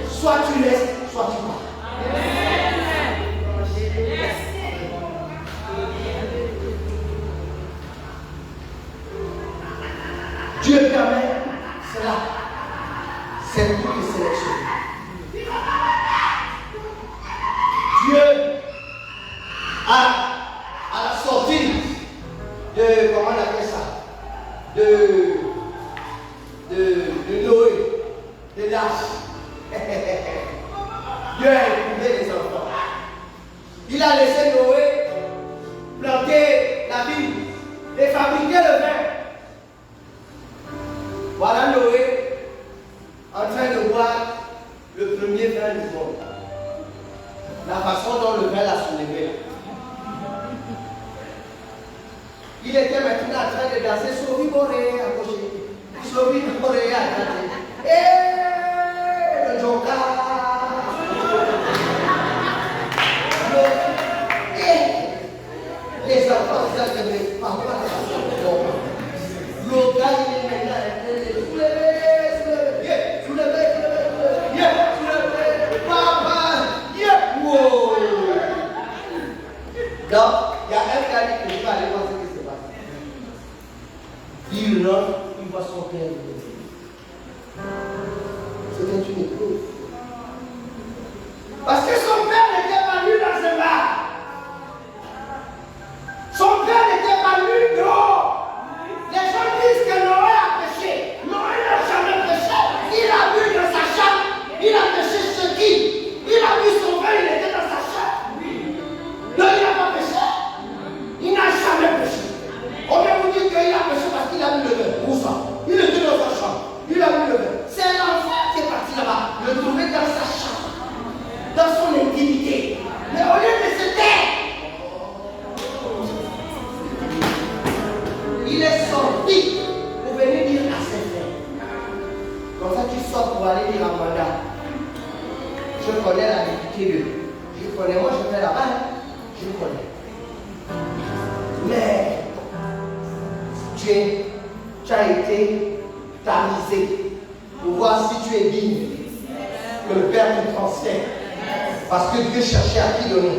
Soit tu restes, soit tu pars. Dieu permet cela. C'est lui qui sélectionne. Dieu à la sortie de, comment on appelle ça, de Noé, de l'Arche. Dieu a éprouvé les enfants. Il a laissé Noé planter la vigne et fabriquer le vin. Voilà Noé en train de boire le premier vin du monde. La façon dont le vin l'a soulevé. danser Sobi Boré à gauche, Sobi Boré à droite. Et le Joka. Et les enfants, ça c'est mes parents. Le gars, il est maintenant, donc, il y a un gars qui peut aller voir ce qui se passe. Il rentre, il voit son père. C'était une épreuve. Parce que son père n'était pas nu dans ce bar. Son père n'était pas nu dehors. Les gens disent que Noé a péché. Noé n'a jamais péché. Il a bu dans sa chambre. Il a péché chez qui? Il a bu son père, il était dans sa chambre. Non, il n'a pas péché. Il n'a jamais péché. On vient vous dire qu'il a péché parce qu'il a bu le vin. Où ça? Il était dans sa chambre. Il a bu le vin. C'est l'enfant qui est parti là-bas. Le trouver dans sa chambre. Dans son intimité. Mais au lieu de se taire, il est sorti pour venir dire à ses frères. Comme ça, tu sors pour aller dire à Manda. Je connais la vérité de. Je connais, moi je fais là-bas. Je connais. Mais tu as été tamisé pour voir si tu es digne que le Père te transfère. Parce que Dieu cherchait à qui donner.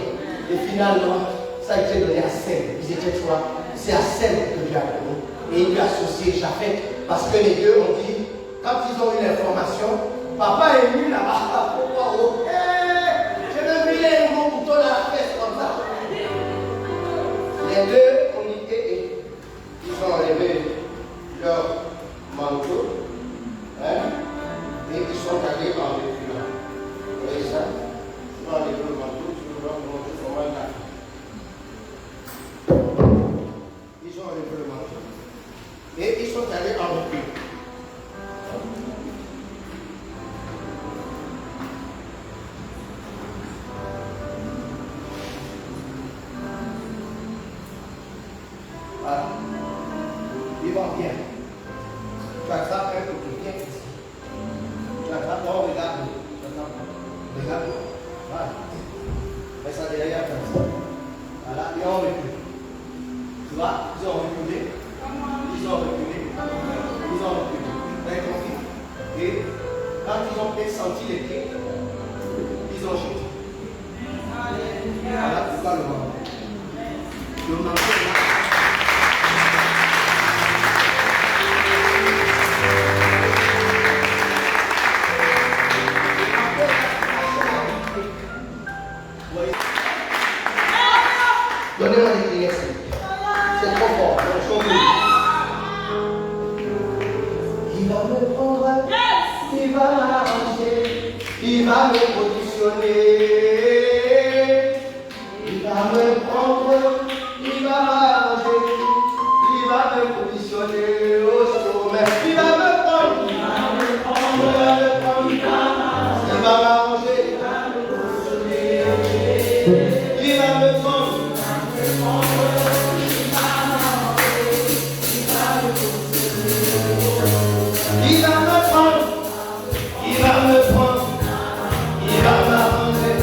Et finalement, ça a été donné à Sem. Ils étaient trois. C'est à Sem que Dieu a donné. Et il lui a associé Japheth. Parce que les deux ont dit, quand ils ont eu l'information, papa est venu là-bas. Je me mets les mots couteau dans la fesse comme ça. Les deux ont dit, ils ont enlevé leur manteau. Et ils sont allés en reculant. Vous voyez ça? Ils ont enlevé le manteau, tu peux voir comment tu fais là. Ils ont enlevé le manteau. Et ils sont allés en reculant. Voilà. Ils vont bien. Tu attrapes un peu de bien ici. Tu attrapes, oh, regarde. Regarde. Voilà. Mets ça derrière comme ça. Voilà, et on recule. Tu vois, ils ont reculé. Ils ont reculé. Ils ont reculé. Vous avez compris? Et quand ils ont peut-être senti les pieds, ils ont jeté. Voilà pourquoi le manteau. Le manteau là. Donnez-moi des prières, c'est trop fort. Il va me prendre, il va m'arranger, il va me positionner. Il va me prendre, il va m'arranger, il va me positionner au sommet. Il va me prendre, il va me prendre, il va m'arranger, il va me positionner. Il va me prendre. Il va me prendre, il va me prendre, il va m'arranger.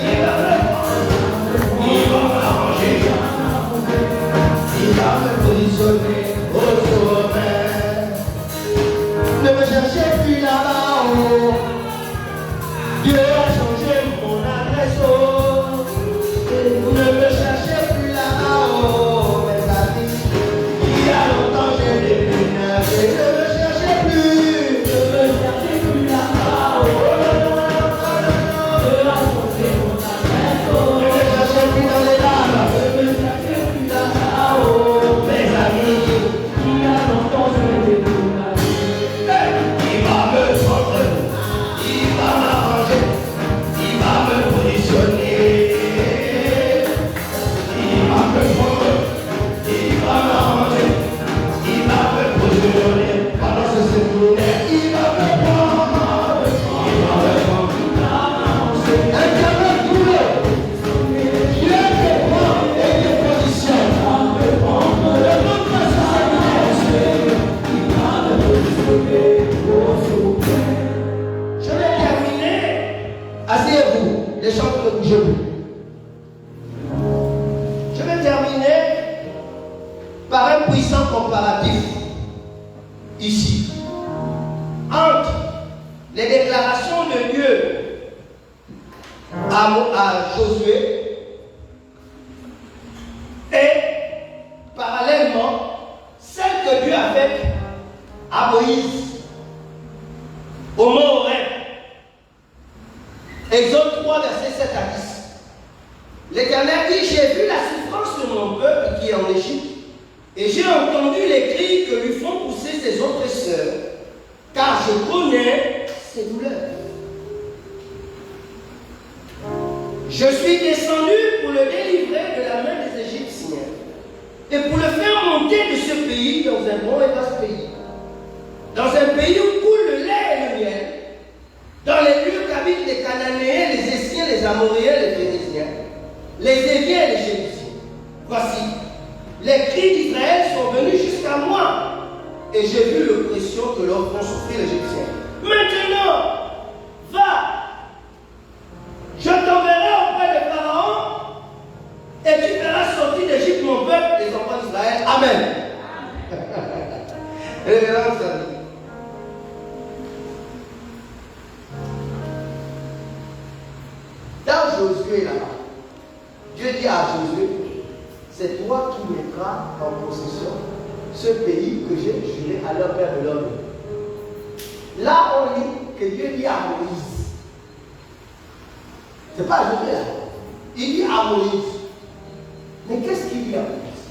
Il va me prendre, il va m'arranger. Il va ici, entre les déclarations de Dieu à Josué et parallèlement celle que Dieu a faite à Moïse au mont Horeb. Exode 3, versets 7 à 10. L'Éternel dit, j'ai vu la souffrance de mon peuple qui est en Égypte, et j'ai entendu les cris que lui font pousser ses oppresseurs, car je connais ses douleurs. Je suis descendu pour le délivrer de la main des Égyptiens, et pour le faire monter de ce pays dans un bon et vaste pays, dans un pays où coule le lait et le miel, dans les lieux qu'habitent les Cananéens, les Essiens, les Amoréens, les Phérésiens, les Éviens et les Jébusiens. Voici, les cris d'Israël sont venus jusqu'à moi, et j'ai vu l'oppression que leur font souffrir les Égyptiens. Maintenant, va, je t'enverrai auprès de Pharaon, et tu feras sortir d'Égypte mon peuple, les enfants d'Israël. Amen. Révérence à Dieu. Dans Josué là-bas, Dieu dit à Josué, c'est toi qui mettras en possession ce pays que j'ai juré à leur père de l'homme. Là, on lit que Dieu dit à Moïse, c'est pas à Josué là, il dit à Moïse, mais qu'est-ce qu'il dit à Moïse?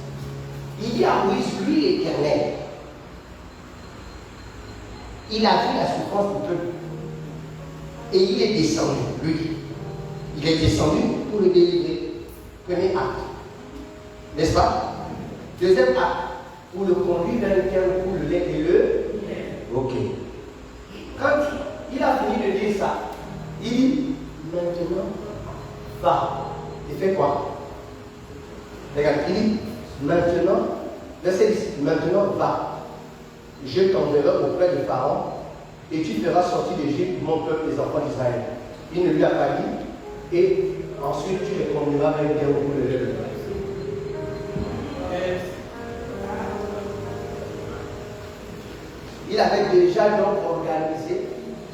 Il dit à Moïse, lui l'Éternel, il a vu la souffrance du peuple et il est descendu, lui. Il est descendu pour le délivrer. Premier acte. N'est-ce pas? Deuxième acte. Pour le conduire vers lequel on coule le lait et le. Ok. Quand il a fini de dire ça, il dit maintenant, va. Il fait quoi? Regarde, il dit maintenant, verset 10, maintenant va. Je t'enverrai auprès de Pharaon et tu feras sortir d'Égypte mon peuple, les enfants d'Israël. Il ne lui a pas dit. Et ensuite, tu les conduiras vers le déroulé de l'œuvre. Il avait déjà donc organisé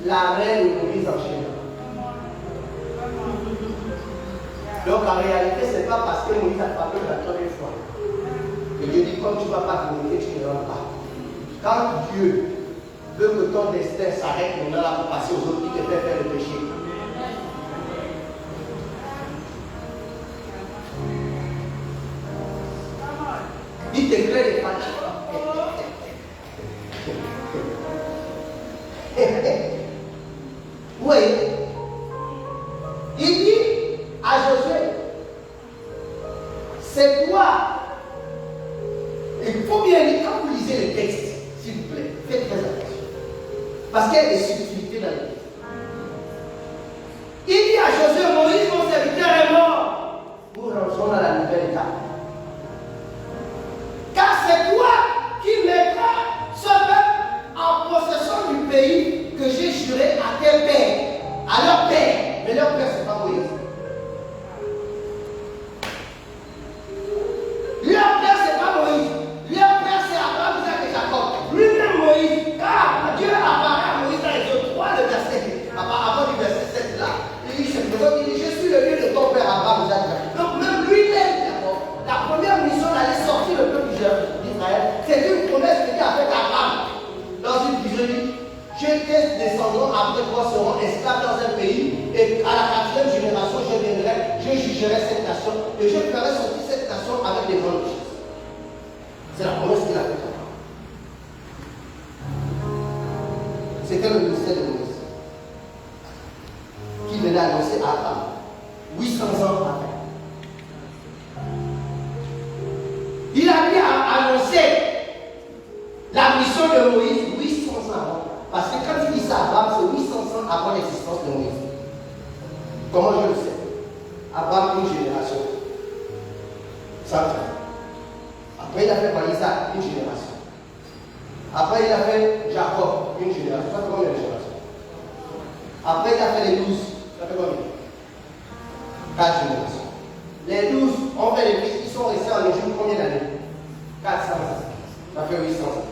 l'arrêt de Moïse en Chine. Donc en réalité, ce n'est pas parce que Moïse a frappé la première fois que Dieu dit, comme tu ne vas pas communiquer, tu ne rentres pas. Quand Dieu veut que ton destin s'arrête maintenant là pour passer aux autres qui te fait faire le péché, il te crée des matchs. Oui. Il dit à Josué, c'est toi. Il faut bien lire, quand vous lisez les textes, s'il vous plaît, faites très attention. Parce qu'il y a des subtilités dans les textes. Il dit à Josué, Moïse, mon serviteur, est mort. Nous rentrons dans la nouvelle étape. Car c'est toi qui mettras ce peuple en possession du pays que j'ai juré à tes pères, à leur père. Mais leur père, c'est pas Moïse. Leur père, c'est pas Moïse. Leur père, c'est Abraham, Isaac et Jacob. Lui-même Moïse, car Dieu apparaît à Moïse dans Exode 3, le verset, avant du verset 7 là. Il dit, je suis le Dieu de ton père Abraham, Isaac et Jacob. Donc même lui-même, la première mission d'aller sortir le peuple d'Israël, c'est une promesse que Dieu a faite à Abraham. Dans une vision, tes descendants après toi seront esclaves dans un pays, et à la 4e génération, je viendrai, je jugerai cette nation, et je ferai sortir cette nation avec des grandes choses. C'est la promesse qu'il a faite à Abraham. C'était le ministère de Moïse qui venait annoncer à Abraham 800 ans après. Il a dit à annoncer la mission de Moïse 800 ans avant. Parce que quand il dit ça à Abraham, c'est 800 ans avant l'existence de Moïse. Comment je le sais? Abraham, une génération. 100 ans. Après, il a fait Isaac, une génération. Après, il a fait Jacob, une génération. Ça fait combien de générations? Après, il a fait les 12. Ça fait combien? 4 générations. Les 12 ont fait les fils, ils sont restés en Égypte combien d'années? 400 ans. Ça fait 800 ans.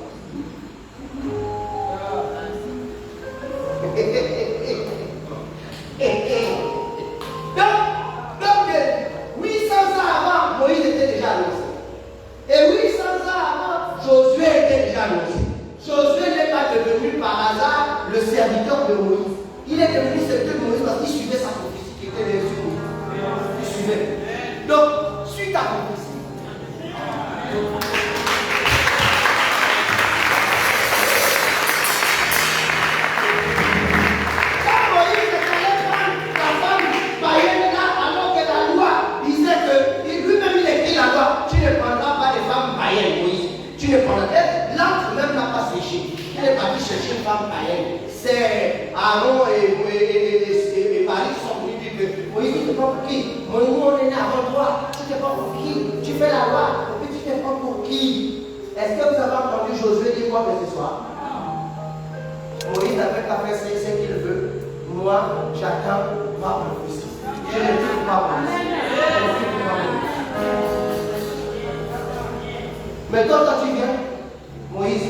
déjà annoncé. Josué n'est pas devenu par hasard le serviteur de Moïse. Il est devenu serviteur de Moïse parce qu'il suivait sa prophétie qui était les yeux. Il suivait. Donc, suis ta prophétie. Quand Moïse est allé prendre la femme païenne là, alors que la loi disait que lui-même il écrit la loi, tu ne prendras pas de femme païenne, Moïse. Tu ne prendras pas. L'encre même n'a pas séché. Elle est partie chercher une femme païenne. C'est Aaron et Marie qui sont venus dire que Moïse, tu ne t'es pas pour qui? Moïse, on est né avant toi. Tu ne t'es pas pour qui? Tu fais la loi, mais tu ne t'es pas pour qui? Est-ce que vous avez entendu Josué dire quoi que ce soit? Moïse n'a qu'à faire ce qu'il veut. Moi, j'attends ma prophétie. Je ne quitte pas Moïse. Mais toi, quand tu viens, Moïse.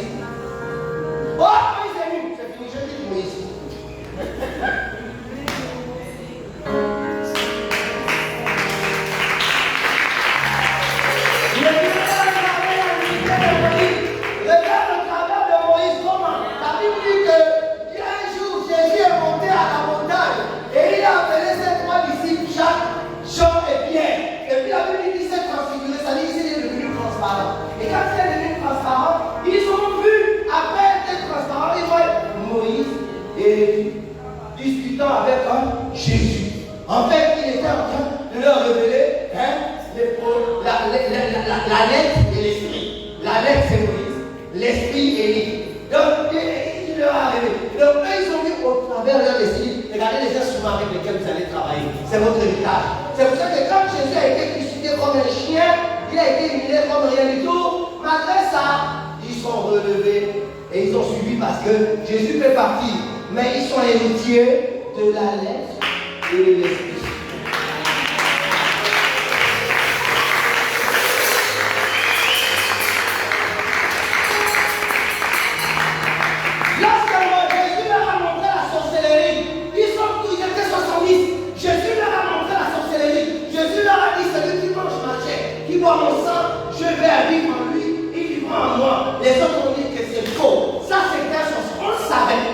Oh, Moïse est venu. C'est fini, je dis Moïse. Regarde le travers de Moïse, comment? La Bible dit que un jour, Jésus est monté à la montagne et il a appelé ses trois disciples, Jacques, Jean et Pierre. Et puis la Bible dit qu'il s'est transfiguré, ça dit qu'il est devenu transparent. Et quand il est devenu transparent, ils ont vu, après être transparent, ils voient Moïse et discutant avec Jésus. En fait, il était en train de leur révéler la lettre et l'esprit. La lettre, c'est Moïse. L'esprit est lui. Donc, il leur a révélé. Donc, eux, ils ont vu au travers de leur esprit, regardez les instruments avec lesquels vous allez travailler. C'est votre héritage. C'est pour ça que quand Jésus a été crucifié comme un chien, il a été humilié comme rien du tout. Malgré ça, ils sont relevés et ils ont suivi parce que Jésus fait partie. Mais ils sont héritiers de la lettre et de l'esprit. Mon sang, je vais vivre en lui, il vivra en moi. Les autres ont dit que c'est faux. Ça, c'était son sang. On le savait.